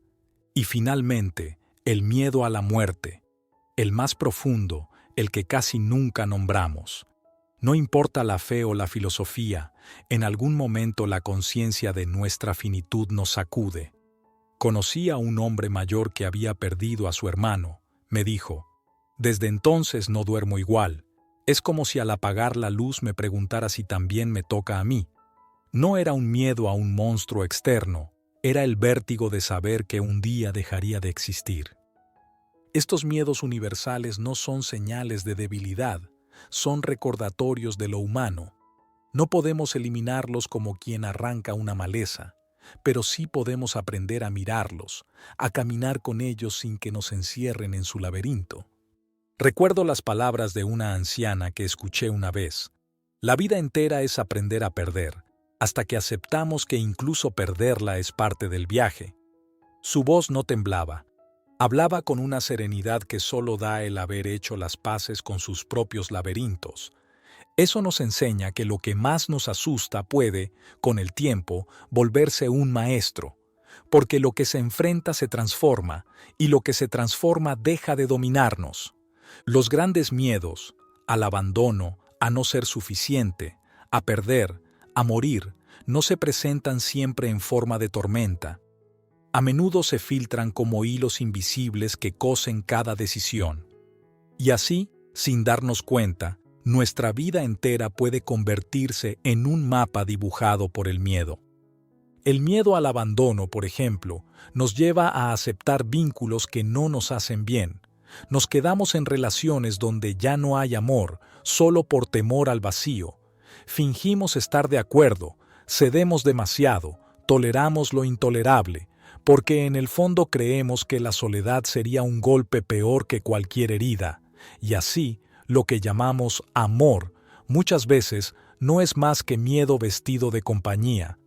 [SPEAKER 1] Y finalmente, el miedo a la muerte, el más profundo, el que casi nunca nombramos. No importa la fe o la filosofía, en algún momento la conciencia de nuestra finitud nos sacude. Conocí a un hombre mayor que había perdido a su hermano. Me dijo: desde entonces no duermo igual. Es como si al apagar la luz me preguntara si también me toca a mí. No era un miedo a un monstruo externo, era el vértigo de saber que un día dejaría de existir. Estos miedos universales no son señales de debilidad, son recordatorios de lo humano. No podemos eliminarlos como quien arranca una maleza, pero sí podemos aprender a mirarlos, a caminar con ellos sin que nos encierren en su laberinto. Recuerdo las palabras de una anciana que escuché una vez: la vida entera es aprender a perder, hasta que aceptamos que incluso perderla es parte del viaje. Su voz no temblaba. Hablaba con una serenidad que solo da el haber hecho las paces con sus propios laberintos. Eso nos enseña que lo que más nos asusta puede, con el tiempo, volverse un maestro, porque lo que se enfrenta se transforma, y lo que se transforma deja de dominarnos. Los grandes miedos, al abandono, a no ser suficiente, a perder, a morir, no se presentan siempre en forma de tormenta. A menudo se filtran como hilos invisibles que cosen cada decisión. Y así, sin darnos cuenta, nuestra vida entera puede convertirse en un mapa dibujado por el miedo. El miedo al abandono, por ejemplo, nos lleva a aceptar vínculos que no nos hacen bien. Nos quedamos en relaciones donde ya no hay amor, solo por temor al vacío. Fingimos estar de acuerdo, cedemos demasiado, toleramos lo intolerable, porque en el fondo creemos que la soledad sería un golpe peor que cualquier herida, y así, lo que llamamos amor, muchas veces no es más que miedo vestido de compañía.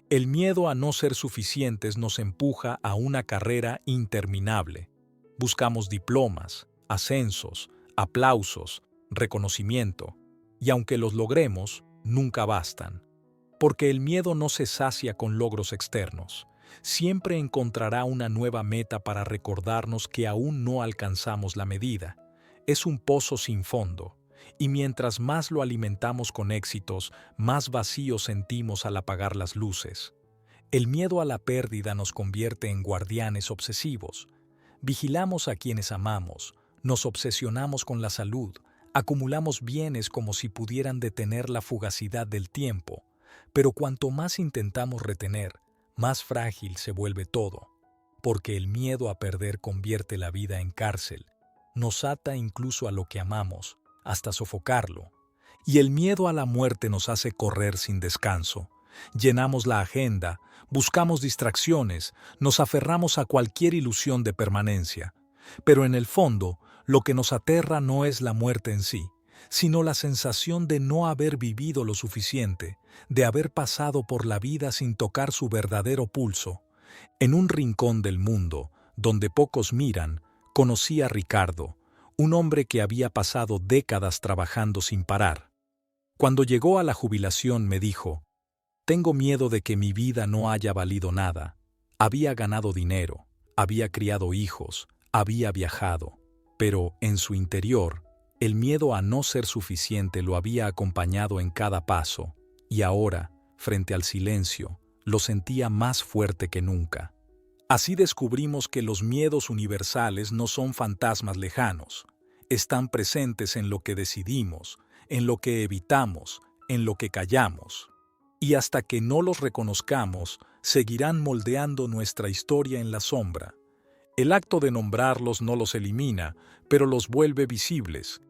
[SPEAKER 1] El miedo a no ser suficientes nos empuja a una carrera interminable. Buscamos diplomas, ascensos, aplausos, reconocimiento, y aunque los logremos, nunca bastan. Porque el miedo no se sacia con logros externos. Siempre encontrará una nueva meta para recordarnos que aún no alcanzamos la medida. Es un pozo sin fondo, y mientras más lo alimentamos con éxitos, más vacío sentimos al apagar las luces. El miedo a la pérdida nos convierte en guardianes obsesivos. Vigilamos a quienes amamos, nos obsesionamos con la salud, acumulamos bienes como si pudieran detener la fugacidad del tiempo, pero cuanto más intentamos retener, más frágil se vuelve todo, porque el miedo a perder convierte la vida en cárcel, nos ata incluso a lo que amamos, hasta sofocarlo. Y el miedo a la muerte nos hace correr sin descanso. Llenamos la agenda, buscamos distracciones, nos aferramos a cualquier ilusión de permanencia. Pero en el fondo, lo que nos aterra no es la muerte en sí, sino la sensación de no haber vivido lo suficiente, de haber pasado por la vida sin tocar su verdadero pulso. En un rincón del mundo, donde pocos miran, conocí a Ricardo, un hombre que había pasado décadas trabajando sin parar. Cuando llegó a la jubilación me dijo: «Tengo miedo de que mi vida no haya valido nada. Había ganado dinero, había criado hijos, había viajado, pero en su interior, el miedo a no ser suficiente lo había acompañado en cada paso, y ahora, frente al silencio, lo sentía más fuerte que nunca». Así descubrimos que los miedos universales no son fantasmas lejanos. Están presentes en lo que decidimos, en lo que evitamos, en lo que callamos. Y hasta que no los reconozcamos, seguirán moldeando nuestra historia en la sombra. El acto de nombrarlos no los elimina, pero los vuelve visibles.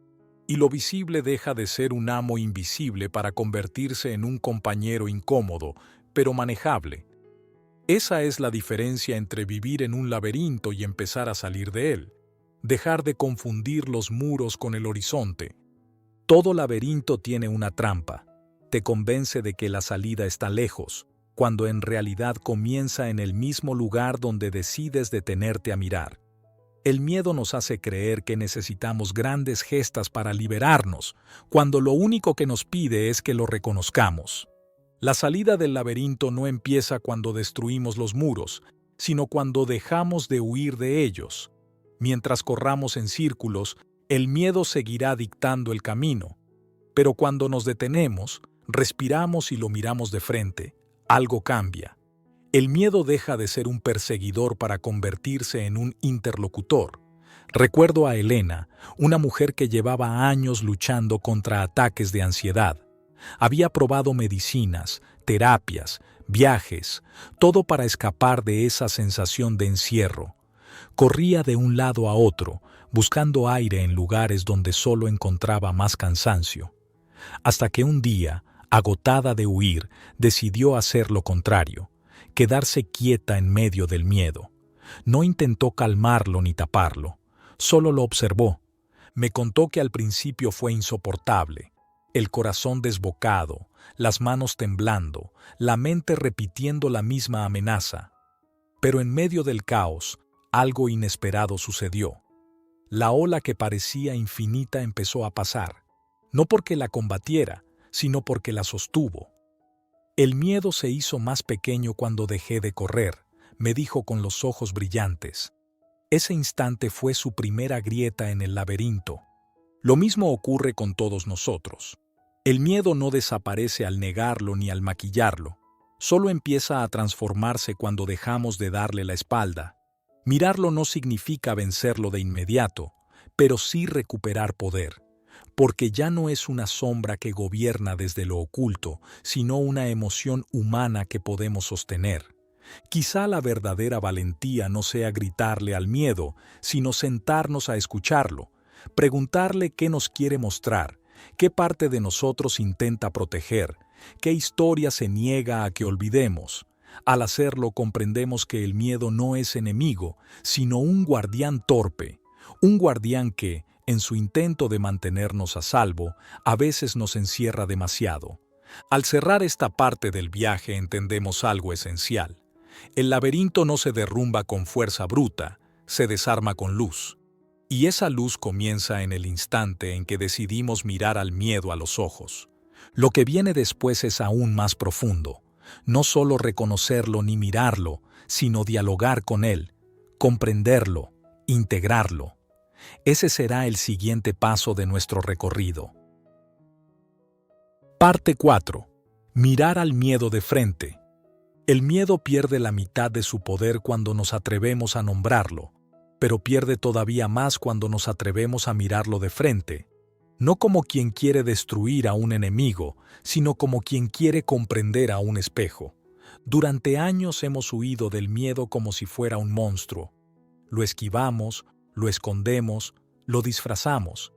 [SPEAKER 1] Y lo visible deja de ser un amo invisible para convertirse en un compañero incómodo, pero manejable. Esa es la diferencia entre vivir en un laberinto y empezar a salir de él. Dejar de confundir los muros con el horizonte. Todo laberinto tiene una trampa. Te convence de que la salida está lejos, cuando en realidad comienza en el mismo lugar donde decides detenerte a mirar. El miedo nos hace creer que necesitamos grandes gestas para liberarnos, cuando lo único que nos pide es que lo reconozcamos. La salida del laberinto no empieza cuando destruimos los muros, sino cuando dejamos de huir de ellos. Mientras corramos en círculos, el miedo seguirá dictando el camino. Pero cuando nos detenemos, respiramos y lo miramos de frente, algo cambia. El miedo deja de ser un perseguidor para convertirse en un interlocutor. Recuerdo a Elena, una mujer que llevaba años luchando contra ataques de ansiedad. Había probado medicinas, terapias, viajes, todo para escapar de esa sensación de encierro. Corría de un lado a otro, buscando aire en lugares donde solo encontraba más cansancio. Hasta que un día, agotada de huir, decidió hacer lo contrario, quedarse quieta en medio del miedo. No intentó calmarlo ni taparlo, solo lo observó. Me contó que al principio fue insoportable. El corazón desbocado, las manos temblando, la mente repitiendo la misma amenaza. Pero en medio del caos, algo inesperado sucedió. La ola que parecía infinita empezó a pasar, no porque la combatiera, sino porque la sostuvo. El miedo se hizo más pequeño cuando dejé de correr, me dijo con los ojos brillantes. Ese instante fue su primera grieta en el laberinto. Lo mismo ocurre con todos nosotros. El miedo no desaparece al negarlo ni al maquillarlo, solo empieza a transformarse cuando dejamos de darle la espalda. Mirarlo no significa vencerlo de inmediato, pero sí recuperar poder, porque ya no es una sombra que gobierna desde lo oculto, sino una emoción humana que podemos sostener. Quizá la verdadera valentía no sea gritarle al miedo, sino sentarnos a escucharlo, preguntarle qué nos quiere mostrar, qué parte de nosotros intenta proteger, qué historia se niega a que olvidemos. Al hacerlo comprendemos que el miedo no es enemigo, sino un guardián torpe, un guardián que, en su intento de mantenernos a salvo, a veces nos encierra demasiado. Al cerrar esta parte del viaje entendemos algo esencial. El laberinto no se derrumba con fuerza bruta, se desarma con luz. Y esa luz comienza en el instante en que decidimos mirar al miedo a los ojos. Lo que viene después es aún más profundo. No solo reconocerlo ni mirarlo, sino dialogar con él, comprenderlo, integrarlo. Ese será el siguiente paso de nuestro recorrido. Parte 4. Mirar al miedo de frente. El miedo pierde la mitad de su poder cuando nos atrevemos a nombrarlo, pero pierde todavía más cuando nos atrevemos a mirarlo de frente, no como quien quiere destruir a un enemigo, sino como quien quiere comprender a un espejo. Durante años hemos huido del miedo como si fuera un monstruo. Lo esquivamos, lo escondemos, lo disfrazamos,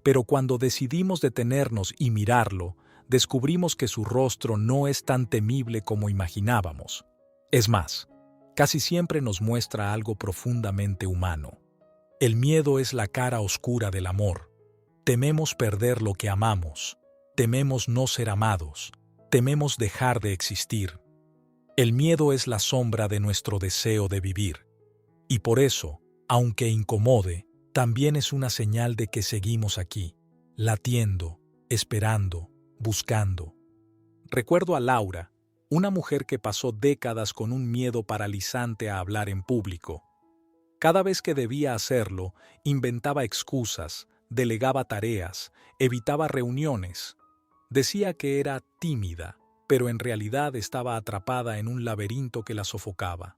[SPEAKER 1] pero cuando decidimos detenernos y mirarlo, descubrimos que su rostro no es tan temible como imaginábamos. Es más, casi siempre nos muestra algo profundamente humano. El miedo es la cara oscura del amor. Tememos perder lo que amamos, tememos no ser amados, tememos dejar de existir. El miedo es la sombra de nuestro deseo de vivir. Y por eso, aunque incomode, también es una señal de que seguimos aquí, latiendo, esperando, buscando. Recuerdo a Laura, una mujer que pasó décadas con un miedo paralizante a hablar en público. Cada vez que debía hacerlo, inventaba excusas, delegaba tareas, evitaba reuniones. Decía que era tímida, pero en realidad estaba atrapada en un laberinto que la sofocaba.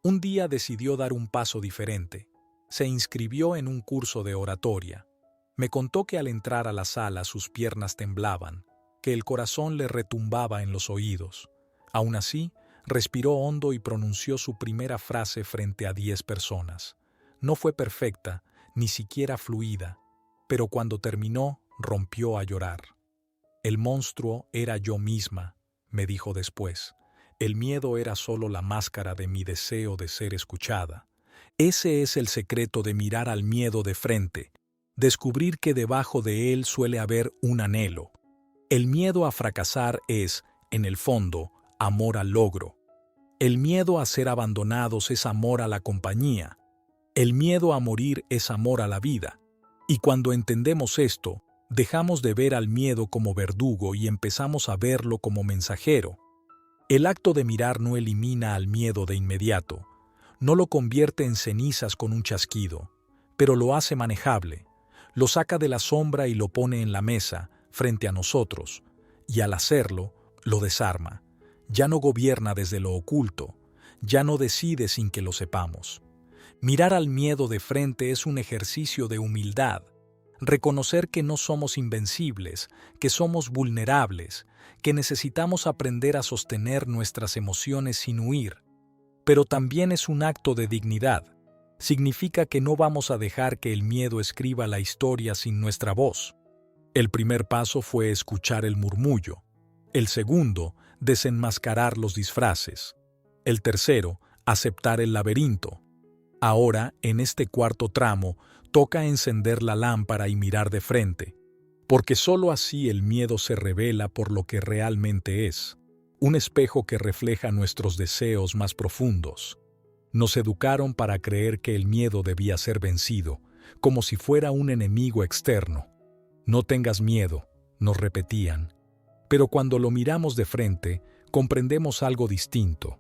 [SPEAKER 1] Un día decidió dar un paso diferente. Se inscribió en un curso de oratoria. Me contó que al entrar a la sala sus piernas temblaban, que el corazón le retumbaba en los oídos. Aún así, respiró hondo y pronunció su primera frase frente a 10 personas. No fue perfecta, ni siquiera fluida, pero cuando terminó, rompió a llorar. El monstruo era yo misma, me dijo después. El miedo era solo la máscara de mi deseo de ser escuchada. Ese es el secreto de mirar al miedo de frente, descubrir que debajo de él suele haber un anhelo. El miedo a fracasar es, en el fondo, amor al logro. El miedo a ser abandonados es amor a la compañía. El miedo a morir es amor a la vida. Y cuando entendemos esto, dejamos de ver al miedo como verdugo y empezamos a verlo como mensajero. El acto de mirar no elimina al miedo de inmediato, no lo convierte en cenizas con un chasquido, pero lo hace manejable, lo saca de la sombra y lo pone en la mesa, frente a nosotros, y al hacerlo, lo desarma. Ya no gobierna desde lo oculto, ya no decide sin que lo sepamos. Mirar al miedo de frente es un ejercicio de humildad, reconocer que no somos invencibles, que somos vulnerables, que necesitamos aprender a sostener nuestras emociones sin huir. Pero también es un acto de dignidad. Significa que no vamos a dejar que el miedo escriba la historia sin nuestra voz. El primer paso fue escuchar el murmullo. El segundo, desenmascarar los disfraces. El tercero, aceptar el laberinto. Ahora, en este cuarto tramo, toca encender la lámpara y mirar de frente, porque sólo así el miedo se revela por lo que realmente es, un espejo que refleja nuestros deseos más profundos. Nos educaron para creer que el miedo debía ser vencido, como si fuera un enemigo externo. No tengas miedo, nos repetían. Pero cuando lo miramos de frente, comprendemos algo distinto.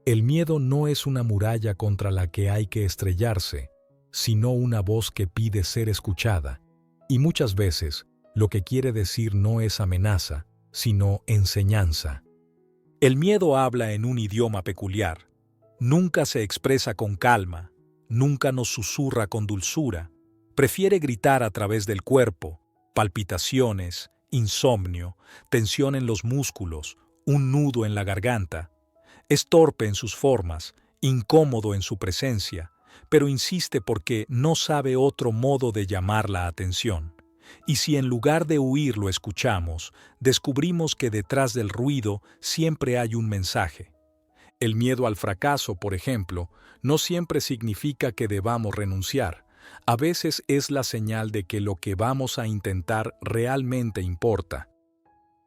[SPEAKER 1] El miedo no es una muralla contra la que hay que estrellarse, sino una voz que pide ser escuchada. Y muchas veces, lo que quiere decir no es amenaza, sino enseñanza. El miedo habla en un idioma peculiar. Nunca se expresa con calma, nunca nos susurra con dulzura. Prefiere gritar a través del cuerpo, palpitaciones, insomnio, tensión en los músculos, un nudo en la garganta. Es torpe en sus formas, incómodo en su presencia, pero insiste porque no sabe otro modo de llamar la atención. Y si en lugar de huir lo escuchamos, descubrimos que detrás del ruido siempre hay un mensaje. El miedo al fracaso, por ejemplo, no siempre significa que debamos renunciar. A veces es la señal de que lo que vamos a intentar realmente importa.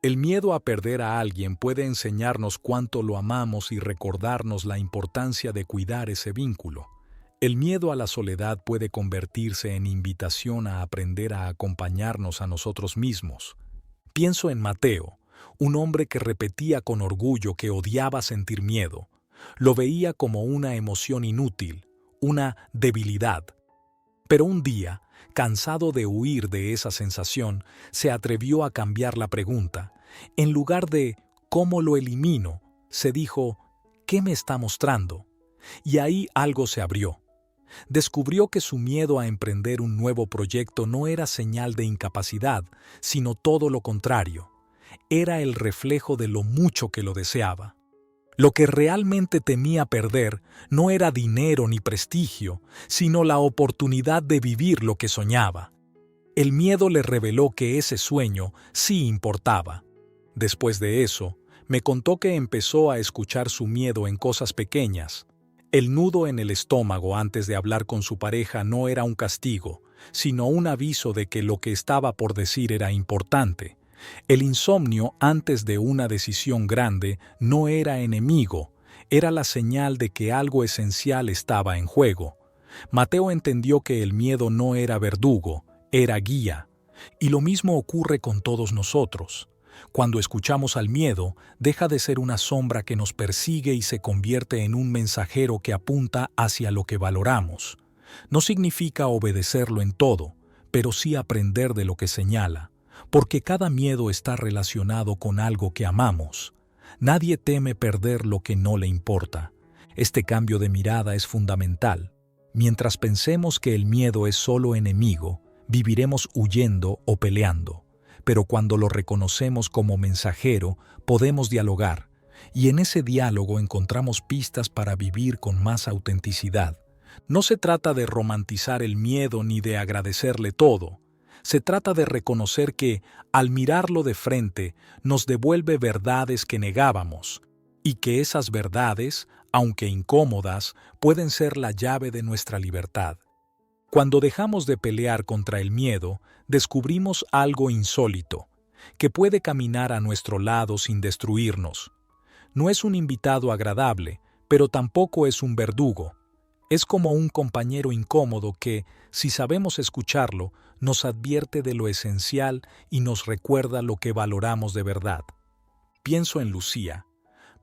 [SPEAKER 1] El miedo a perder a alguien puede enseñarnos cuánto lo amamos y recordarnos la importancia de cuidar ese vínculo. El miedo a la soledad puede convertirse en invitación a aprender a acompañarnos a nosotros mismos. Pienso en Mateo, un hombre que repetía con orgullo que odiaba sentir miedo. Lo veía como una emoción inútil, una debilidad. Pero un día, cansado de huir de esa sensación, se atrevió a cambiar la pregunta. En lugar de ¿cómo lo elimino?, se dijo ¿qué me está mostrando? Y ahí algo se abrió. Descubrió que su miedo a emprender un nuevo proyecto no era señal de incapacidad, sino todo lo contrario. Era el reflejo de lo mucho que lo deseaba. Lo que realmente temía perder no era dinero ni prestigio, sino la oportunidad de vivir lo que soñaba. El miedo le reveló que ese sueño sí importaba. Después de eso, me contó que empezó a escuchar su miedo en cosas pequeñas. El nudo en el estómago antes de hablar con su pareja no era un castigo, sino un aviso de que lo que estaba por decir era importante. El insomnio antes de una decisión grande no era enemigo, era la señal de que algo esencial estaba en juego. Mateo entendió que el miedo no era verdugo, era guía. Y lo mismo ocurre con todos nosotros. Cuando escuchamos al miedo, deja de ser una sombra que nos persigue y se convierte en un mensajero que apunta hacia lo que valoramos. No significa obedecerlo en todo, pero sí aprender de lo que señala, porque cada miedo está relacionado con algo que amamos. Nadie teme perder lo que no le importa. Este cambio de mirada es fundamental. Mientras pensemos que el miedo es solo enemigo, viviremos huyendo o peleando. Pero cuando lo reconocemos como mensajero, podemos dialogar, y en ese diálogo encontramos pistas para vivir con más autenticidad. No se trata de romantizar el miedo ni de agradecerle todo. Se trata de reconocer que, al mirarlo de frente, nos devuelve verdades que negábamos, y que esas verdades, aunque incómodas, pueden ser la llave de nuestra libertad. Cuando dejamos de pelear contra el miedo, descubrimos algo insólito, que puede caminar a nuestro lado sin destruirnos. No es un invitado agradable, pero tampoco es un verdugo. Es como un compañero incómodo que, si sabemos escucharlo, nos advierte de lo esencial y nos recuerda lo que valoramos de verdad. Pienso en Lucía.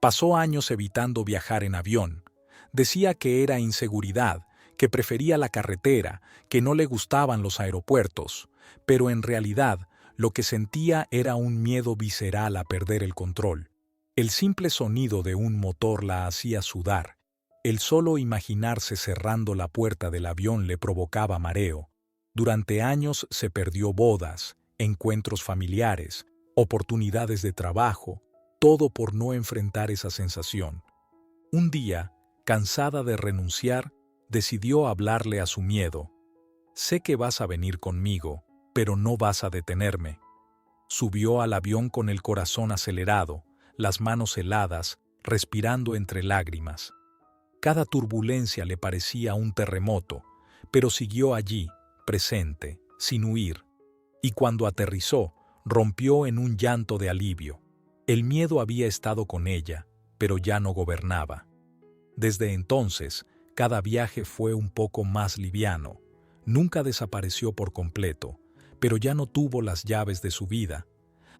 [SPEAKER 1] Pasó años evitando viajar en avión. Decía que era inseguridad, que prefería la carretera, que no le gustaban los aeropuertos, pero en realidad lo que sentía era un miedo visceral a perder el control. El simple sonido de un motor la hacía sudar. El solo imaginarse cerrando la puerta del avión le provocaba mareo. Durante años se perdió bodas, encuentros familiares, oportunidades de trabajo, todo por no enfrentar esa sensación. Un día, cansada de renunciar, decidió hablarle a su miedo. Sé que vas a venir conmigo, pero no vas a detenerme. Subió al avión con el corazón acelerado, las manos heladas, respirando entre lágrimas. Cada turbulencia le parecía un terremoto, pero siguió allí, presente, sin huir. Y cuando aterrizó, rompió en un llanto de alivio. El miedo había estado con ella, pero ya no gobernaba. Desde entonces, cada viaje fue un poco más liviano. Nunca desapareció por completo, pero ya no tuvo las llaves de su vida.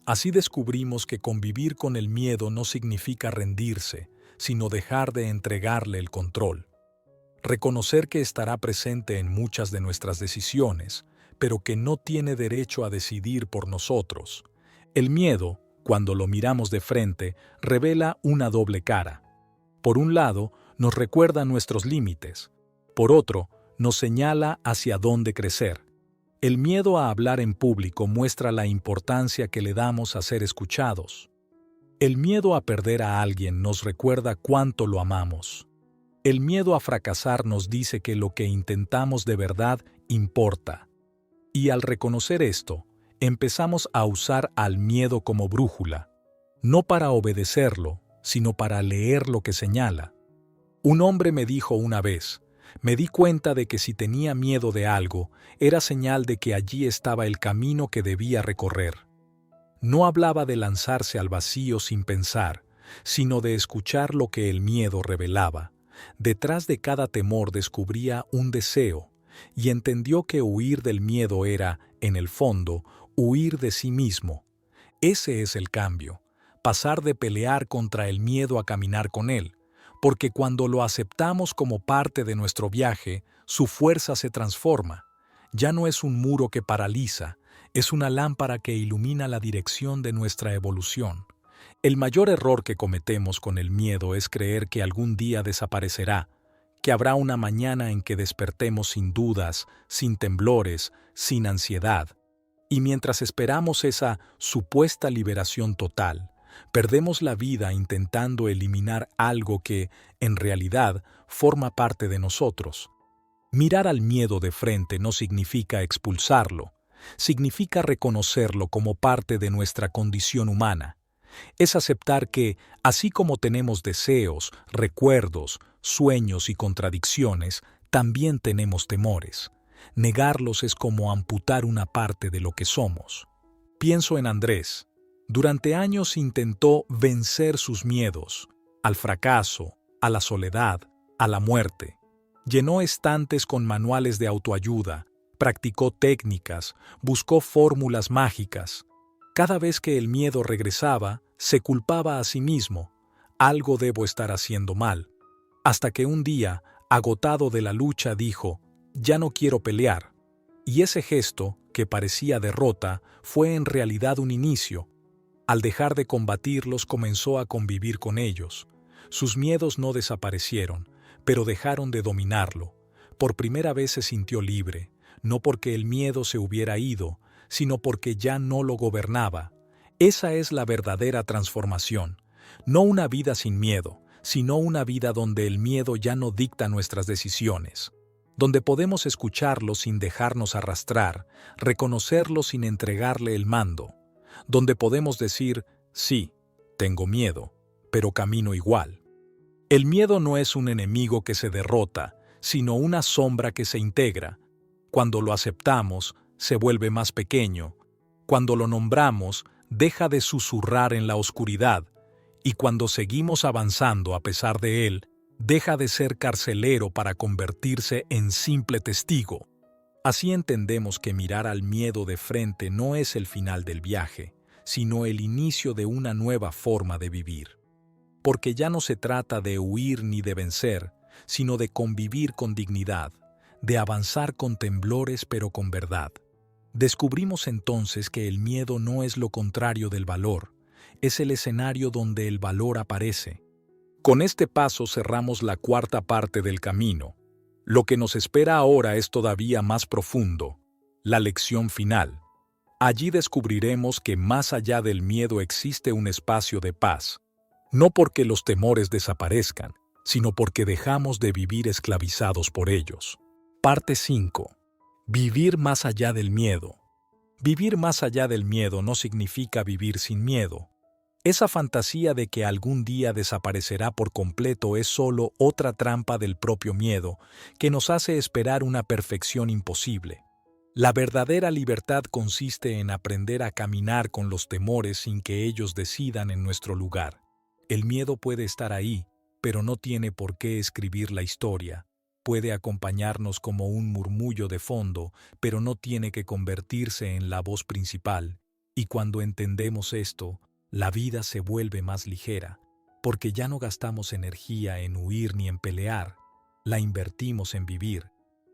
[SPEAKER 1] Así descubrimos que convivir con el miedo no significa rendirse, sino dejar de entregarle el control. Reconocer que estará presente en muchas de nuestras decisiones, pero que no tiene derecho a decidir por nosotros. El miedo, cuando lo miramos de frente, revela una doble cara. Por un lado, nos recuerda nuestros límites. Por otro, nos señala hacia dónde crecer. El miedo a hablar en público muestra la importancia que le damos a ser escuchados. El miedo a perder a alguien nos recuerda cuánto lo amamos. El miedo a fracasar nos dice que lo que intentamos de verdad importa. Y al reconocer esto, empezamos a usar al miedo como brújula, no para obedecerlo, sino para leer lo que señala. Un hombre me dijo una vez, me di cuenta de que si tenía miedo de algo, era señal de que allí estaba el camino que debía recorrer. No hablaba de lanzarse al vacío sin pensar, sino de escuchar lo que el miedo revelaba. Detrás de cada temor descubría un deseo, y entendió que huir del miedo era, en el fondo, huir de sí mismo. Ese es el cambio, pasar de pelear contra el miedo a caminar con él, porque cuando lo aceptamos como parte de nuestro viaje, su fuerza se transforma. Ya no es un muro que paraliza, es una lámpara que ilumina la dirección de nuestra evolución. El mayor error que cometemos con el miedo es creer que algún día desaparecerá, que habrá una mañana en que despertemos sin dudas, sin temblores, sin ansiedad. Y mientras esperamos esa supuesta liberación total, Perdemos la vida intentando eliminar algo que, en realidad, forma parte de nosotros. Mirar al miedo de frente no significa expulsarlo, significa reconocerlo como parte de nuestra condición humana. Es aceptar que, así como tenemos deseos, recuerdos, sueños y contradicciones, también tenemos temores. Negarlos es como amputar una parte de lo que somos. Pienso en Andrés. Durante años intentó vencer sus miedos, al fracaso, a la soledad, a la muerte. Llenó estantes con manuales de autoayuda, practicó técnicas, buscó fórmulas mágicas. Cada vez que el miedo regresaba, se culpaba a sí mismo. Algo debo estar haciendo mal. Hasta que un día, agotado de la lucha, dijo, ya no quiero pelear. Y ese gesto, que parecía derrota, fue en realidad un inicio. Al dejar de combatirlos, comenzó a convivir con ellos. Sus miedos no desaparecieron, pero dejaron de dominarlo. Por primera vez se sintió libre, no porque el miedo se hubiera ido, sino porque ya no lo gobernaba. Esa es la verdadera transformación. No una vida sin miedo, sino una vida donde el miedo ya no dicta nuestras decisiones. Donde podemos escucharlo sin dejarnos arrastrar, reconocerlo sin entregarle el mando. Donde podemos decir, sí, tengo miedo, pero camino igual. El miedo no es un enemigo que se derrota, sino una sombra que se integra. Cuando lo aceptamos, se vuelve más pequeño. Cuando lo nombramos, deja de susurrar en la oscuridad. Y cuando seguimos avanzando a pesar de él, deja de ser carcelero para convertirse en simple testigo. Así entendemos que mirar al miedo de frente no es el final del viaje, sino el inicio de una nueva forma de vivir. Porque ya no se trata de huir ni de vencer, sino de convivir con dignidad, de avanzar con temblores pero con verdad. Descubrimos entonces que el miedo no es lo contrario del valor, es el escenario donde el valor aparece. Con este paso cerramos la cuarta parte del camino. Lo que nos espera ahora es todavía más profundo, la lección final. Allí descubriremos que más allá del miedo existe un espacio de paz, no porque los temores desaparezcan, sino porque dejamos de vivir esclavizados por ellos. Parte 5. Vivir más allá del miedo. Vivir más allá del miedo no significa vivir sin miedo. Esa fantasía de que algún día desaparecerá por completo es solo otra trampa del propio miedo que nos hace esperar una perfección imposible. La verdadera libertad consiste en aprender a caminar con los temores sin que ellos decidan en nuestro lugar. El miedo puede estar ahí, pero no tiene por qué escribir la historia. Puede acompañarnos como un murmullo de fondo, pero no tiene que convertirse en la voz principal. Y cuando entendemos esto, la vida se vuelve más ligera, porque ya no gastamos energía en huir ni en pelear, la invertimos en vivir.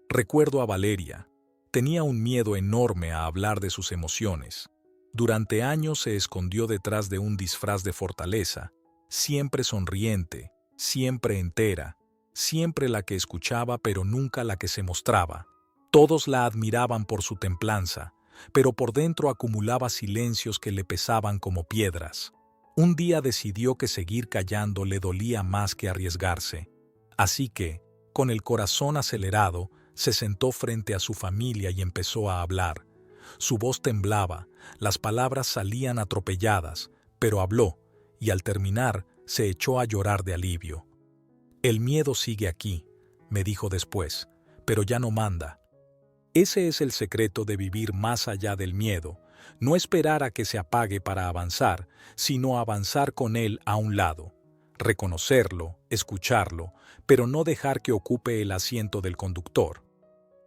[SPEAKER 1] Recuerdo a Valeria. Tenía un miedo enorme a hablar de sus emociones. Durante años se escondió detrás de un disfraz de fortaleza, siempre sonriente, siempre entera, siempre la que escuchaba pero nunca la que se mostraba. Todos la admiraban por su templanza, pero por dentro acumulaba silencios que le pesaban como piedras. Un día decidió que seguir callando le dolía más que arriesgarse. Así que, con el corazón acelerado, se sentó frente a su familia y empezó a hablar. Su voz temblaba, las palabras salían atropelladas, pero habló, y al terminar se echó a llorar de alivio. «El miedo sigue aquí», me dijo después, «pero ya no manda». Ese es el secreto de vivir más allá del miedo, no esperar a que se apague para avanzar, sino avanzar con él a un lado, reconocerlo, escucharlo, pero no dejar que ocupe el asiento del conductor.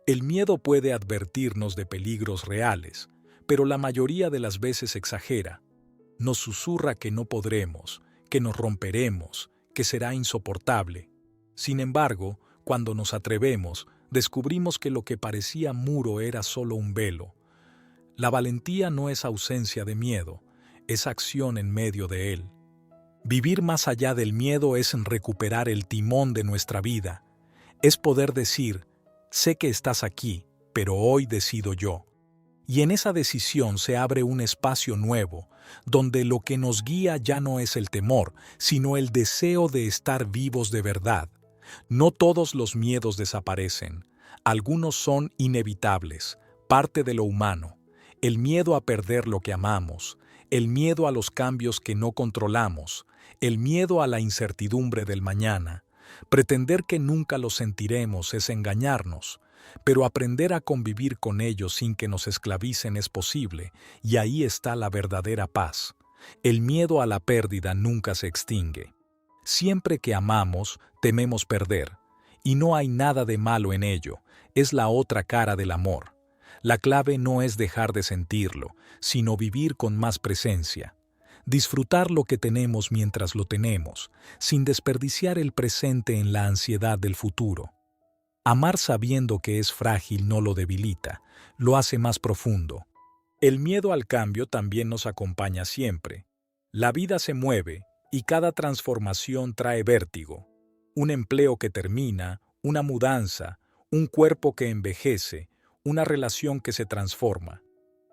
[SPEAKER 1] El miedo puede advertirnos de peligros reales, pero la mayoría de las veces exagera. Nos susurra que no podremos, que nos romperemos, que será insoportable. Sin embargo, cuando nos atrevemos, descubrimos que lo que parecía muro era solo un velo. La valentía no es ausencia de miedo, es acción en medio de él. Vivir más allá del miedo es recuperar el timón de nuestra vida. Es poder decir, sé que estás aquí, pero hoy decido yo. Y en esa decisión se abre un espacio nuevo, donde lo que nos guía ya no es el temor, sino el deseo de estar vivos de verdad. No todos los miedos desaparecen. Algunos son inevitables, parte de lo humano. El miedo a perder lo que amamos, el miedo a los cambios que no controlamos, el miedo a la incertidumbre del mañana. Pretender que nunca lo sentiremos es engañarnos, pero aprender a convivir con ellos sin que nos esclavicen es posible, y ahí está la verdadera paz. El miedo a la pérdida nunca se extingue. Siempre que amamos, tememos perder, y no hay nada de malo en ello, es la otra cara del amor. La clave no es dejar de sentirlo, sino vivir con más presencia. Disfrutar lo que tenemos mientras lo tenemos, sin desperdiciar el presente en la ansiedad del futuro. Amar sabiendo que es frágil no lo debilita, lo hace más profundo. El miedo al cambio también nos acompaña siempre. La vida se mueve y cada transformación trae vértigo. Un empleo que termina, una mudanza, un cuerpo que envejece, una relación que se transforma.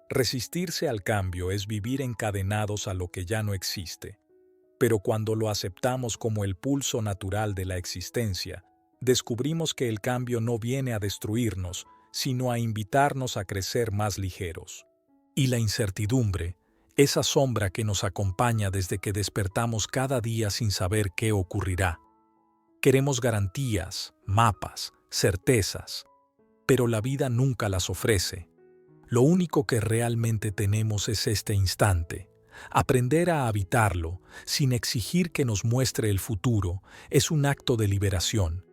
[SPEAKER 1] Resistirse al cambio es vivir encadenados a lo que ya no existe. Pero cuando lo aceptamos como el pulso natural de la existencia, descubrimos que el cambio no viene a destruirnos, sino a invitarnos a crecer más ligeros. Y la incertidumbre, esa sombra que nos acompaña desde que despertamos cada día sin saber qué ocurrirá. Queremos garantías, mapas, certezas, pero la vida nunca las ofrece. Lo único que realmente tenemos es este instante. Aprender a habitarlo, sin exigir que nos muestre el futuro, es un acto de liberación.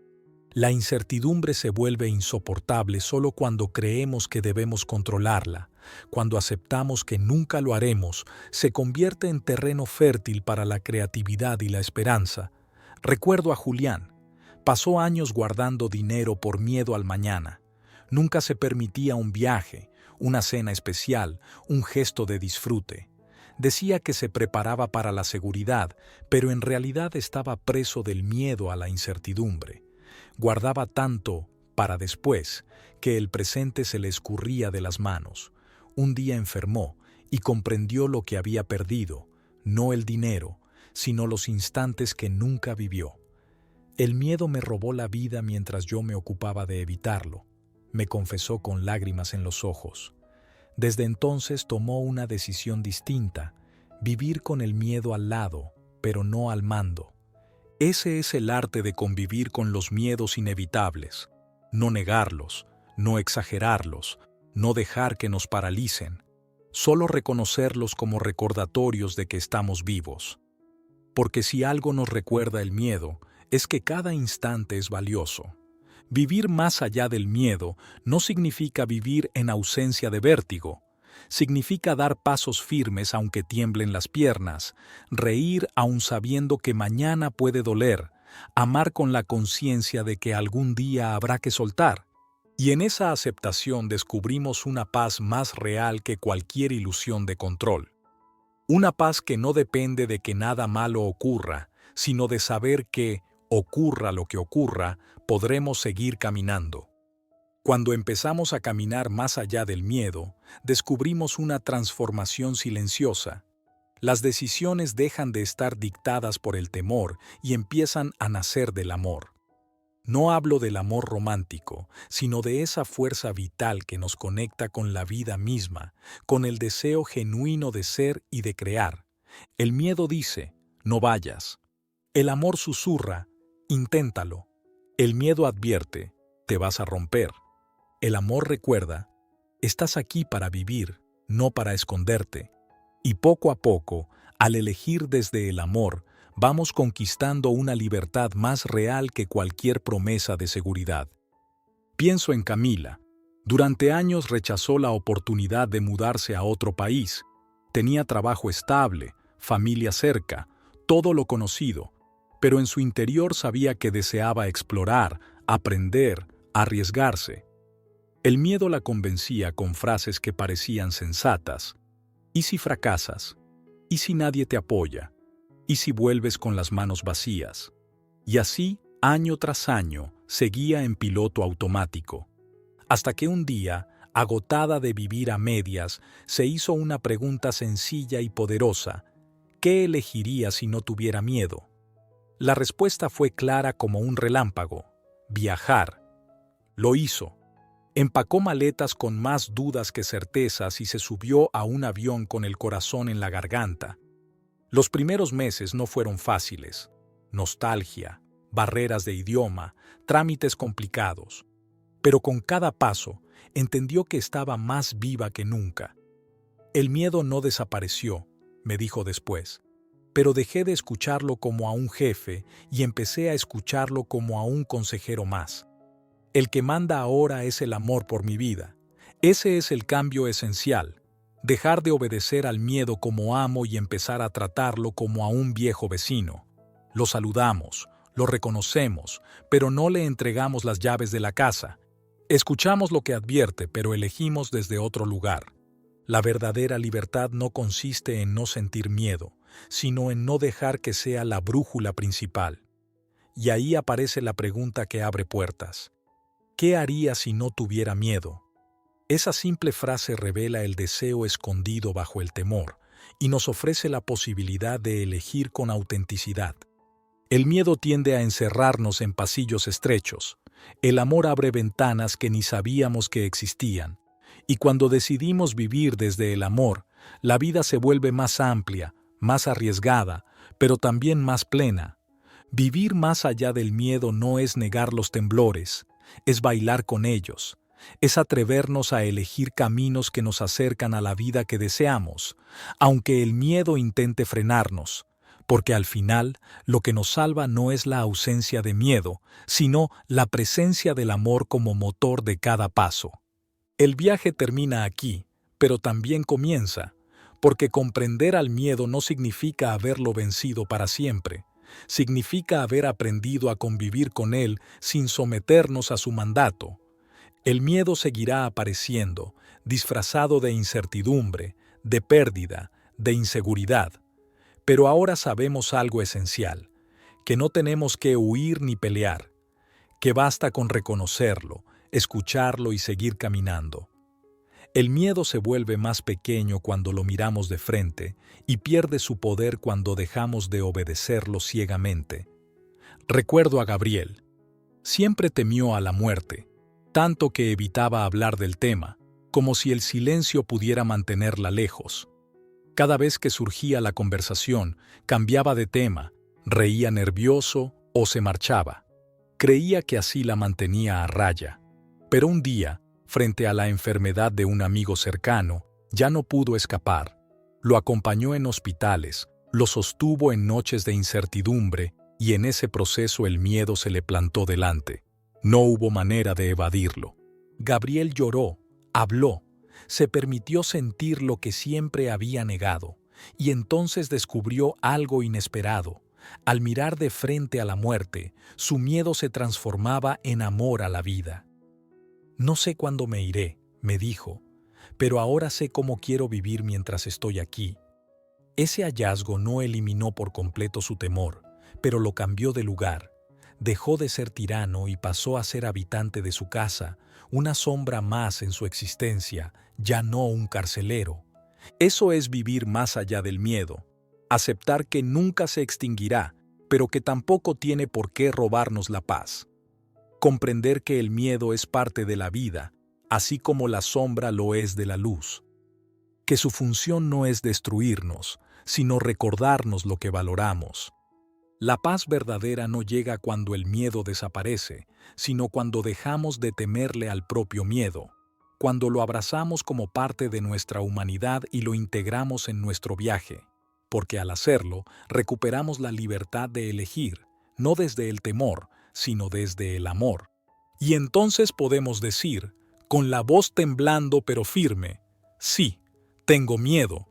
[SPEAKER 1] La incertidumbre se vuelve insoportable solo cuando creemos que debemos controlarla. Cuando aceptamos que nunca lo haremos, se convierte en terreno fértil para la creatividad y la esperanza. Recuerdo a Julián. Pasó años guardando dinero por miedo al mañana. Nunca se permitía un viaje, una cena especial, un gesto de disfrute. Decía que se preparaba para la seguridad, pero en realidad estaba preso del miedo a la incertidumbre. Guardaba tanto para después que el presente se le escurría de las manos. Un día enfermó y comprendió lo que había perdido, no el dinero, sino los instantes que nunca vivió. El miedo me robó la vida mientras yo me ocupaba de evitarlo, me confesó con lágrimas en los ojos. Desde entonces tomó una decisión distinta, vivir con el miedo al lado, pero no al mando. Ese es el arte de convivir con los miedos inevitables, no negarlos, no exagerarlos, no dejar que nos paralicen, solo reconocerlos como recordatorios de que estamos vivos. Porque si algo nos recuerda el miedo, es que cada instante es valioso. Vivir más allá del miedo no significa vivir en ausencia de vértigo. Significa dar pasos firmes aunque tiemblen las piernas, reír aun sabiendo que mañana puede doler, amar con la conciencia de que algún día habrá que soltar. Y en esa aceptación descubrimos una paz más real que cualquier ilusión de control. Una paz que no depende de que nada malo ocurra, sino de saber que, ocurra lo que ocurra, podremos seguir caminando. Cuando empezamos a caminar más allá del miedo, descubrimos una transformación silenciosa. Las decisiones dejan de estar dictadas por el temor y empiezan a nacer del amor. No hablo del amor romántico, sino de esa fuerza vital que nos conecta con la vida misma, con el deseo genuino de ser y de crear. El miedo dice, no vayas. El amor susurra, inténtalo. El miedo advierte, te vas a romper. El amor recuerda, estás aquí para vivir, no para esconderte. Y poco a poco, al elegir desde el amor, vamos conquistando una libertad más real que cualquier promesa de seguridad. Pienso en Camila. Durante años rechazó la oportunidad de mudarse a otro país. Tenía trabajo estable, familia cerca, todo lo conocido, pero en su interior sabía que deseaba explorar, aprender, arriesgarse. El miedo la convencía con frases que parecían sensatas. ¿Y si fracasas? ¿Y si nadie te apoya? ¿Y si vuelves con las manos vacías? Y así, año tras año, seguía en piloto automático. Hasta que un día, agotada de vivir a medias, se hizo una pregunta sencilla y poderosa: ¿qué elegiría si no tuviera miedo? La respuesta fue clara como un relámpago: viajar. Lo hizo. Empacó maletas con más dudas que certezas y se subió a un avión con el corazón en la garganta. Los primeros meses no fueron fáciles. Nostalgia, barreras de idioma, trámites complicados. Pero con cada paso, entendió que estaba más viva que nunca. El miedo no desapareció, me dijo después, pero dejé de escucharlo como a un jefe y empecé a escucharlo como a un consejero más. El que manda ahora es el amor por mi vida. Ese es el cambio esencial. Dejar de obedecer al miedo como amo y empezar a tratarlo como a un viejo vecino. Lo saludamos, lo reconocemos, pero no le entregamos las llaves de la casa. Escuchamos lo que advierte, pero elegimos desde otro lugar. La verdadera libertad no consiste en no sentir miedo, sino en no dejar que sea la brújula principal. Y ahí aparece la pregunta que abre puertas. ¿Qué haría si no tuviera miedo? Esa simple frase revela el deseo escondido bajo el temor y nos ofrece la posibilidad de elegir con autenticidad. El miedo tiende a encerrarnos en pasillos estrechos. El amor abre ventanas que ni sabíamos que existían. Y cuando decidimos vivir desde el amor, la vida se vuelve más amplia, más arriesgada, pero también más plena. Vivir más allá del miedo no es negar los temblores, es bailar con ellos, es atrevernos a elegir caminos que nos acercan a la vida que deseamos, aunque el miedo intente frenarnos, porque al final lo que nos salva no es la ausencia de miedo, sino la presencia del amor como motor de cada paso. El viaje termina aquí, pero también comienza, porque comprender al miedo no significa haberlo vencido para siempre. Significa haber aprendido a convivir con él sin someternos a su mandato. El miedo seguirá apareciendo, disfrazado de incertidumbre, de pérdida, de inseguridad. Pero ahora sabemos algo esencial, que no tenemos que huir ni pelear, que basta con reconocerlo, escucharlo y seguir caminando. El miedo se vuelve más pequeño cuando lo miramos de frente y pierde su poder cuando dejamos de obedecerlo ciegamente. Recuerdo a Gabriel. Siempre temió a la muerte, tanto que evitaba hablar del tema, como si el silencio pudiera mantenerla lejos. Cada vez que surgía la conversación, cambiaba de tema, reía nervioso o se marchaba. Creía que así la mantenía a raya. Pero un día, frente a la enfermedad de un amigo cercano, ya no pudo escapar. Lo acompañó en hospitales, lo sostuvo en noches de incertidumbre y en ese proceso el miedo se le plantó delante. No hubo manera de evadirlo. Gabriel lloró, habló, se permitió sentir lo que siempre había negado, y entonces descubrió algo inesperado. Al mirar de frente a la muerte, su miedo se transformaba en amor a la vida. No sé cuándo me iré, me dijo, pero ahora sé cómo quiero vivir mientras estoy aquí. Ese hallazgo no eliminó por completo su temor, pero lo cambió de lugar. Dejó de ser tirano y pasó a ser habitante de su casa, una sombra más en su existencia, ya no un carcelero. Eso es vivir más allá del miedo, aceptar que nunca se extinguirá, pero que tampoco tiene por qué robarnos la paz. Comprender que el miedo es parte de la vida, así como la sombra lo es de la luz. Que su función no es destruirnos, sino recordarnos lo que valoramos. La paz verdadera no llega cuando el miedo desaparece, sino cuando dejamos de temerle al propio miedo, cuando lo abrazamos como parte de nuestra humanidad y lo integramos en nuestro viaje, porque al hacerlo recuperamos la libertad de elegir, no desde el temor, sino desde el amor. Y entonces podemos decir, con la voz temblando pero firme, sí, tengo miedo,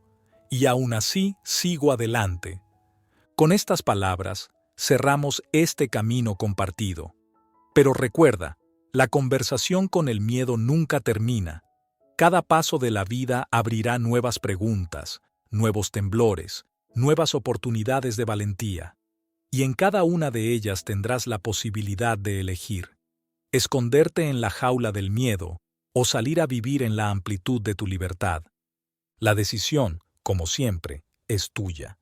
[SPEAKER 1] y aún así sigo adelante. Con estas palabras, cerramos este camino compartido. Pero recuerda, la conversación con el miedo nunca termina. Cada paso de la vida abrirá nuevas preguntas, nuevos temblores, nuevas oportunidades de valentía. Y en cada una de ellas tendrás la posibilidad de elegir. Esconderte en la jaula del miedo o salir a vivir en la amplitud de tu libertad. La decisión, como siempre, es tuya.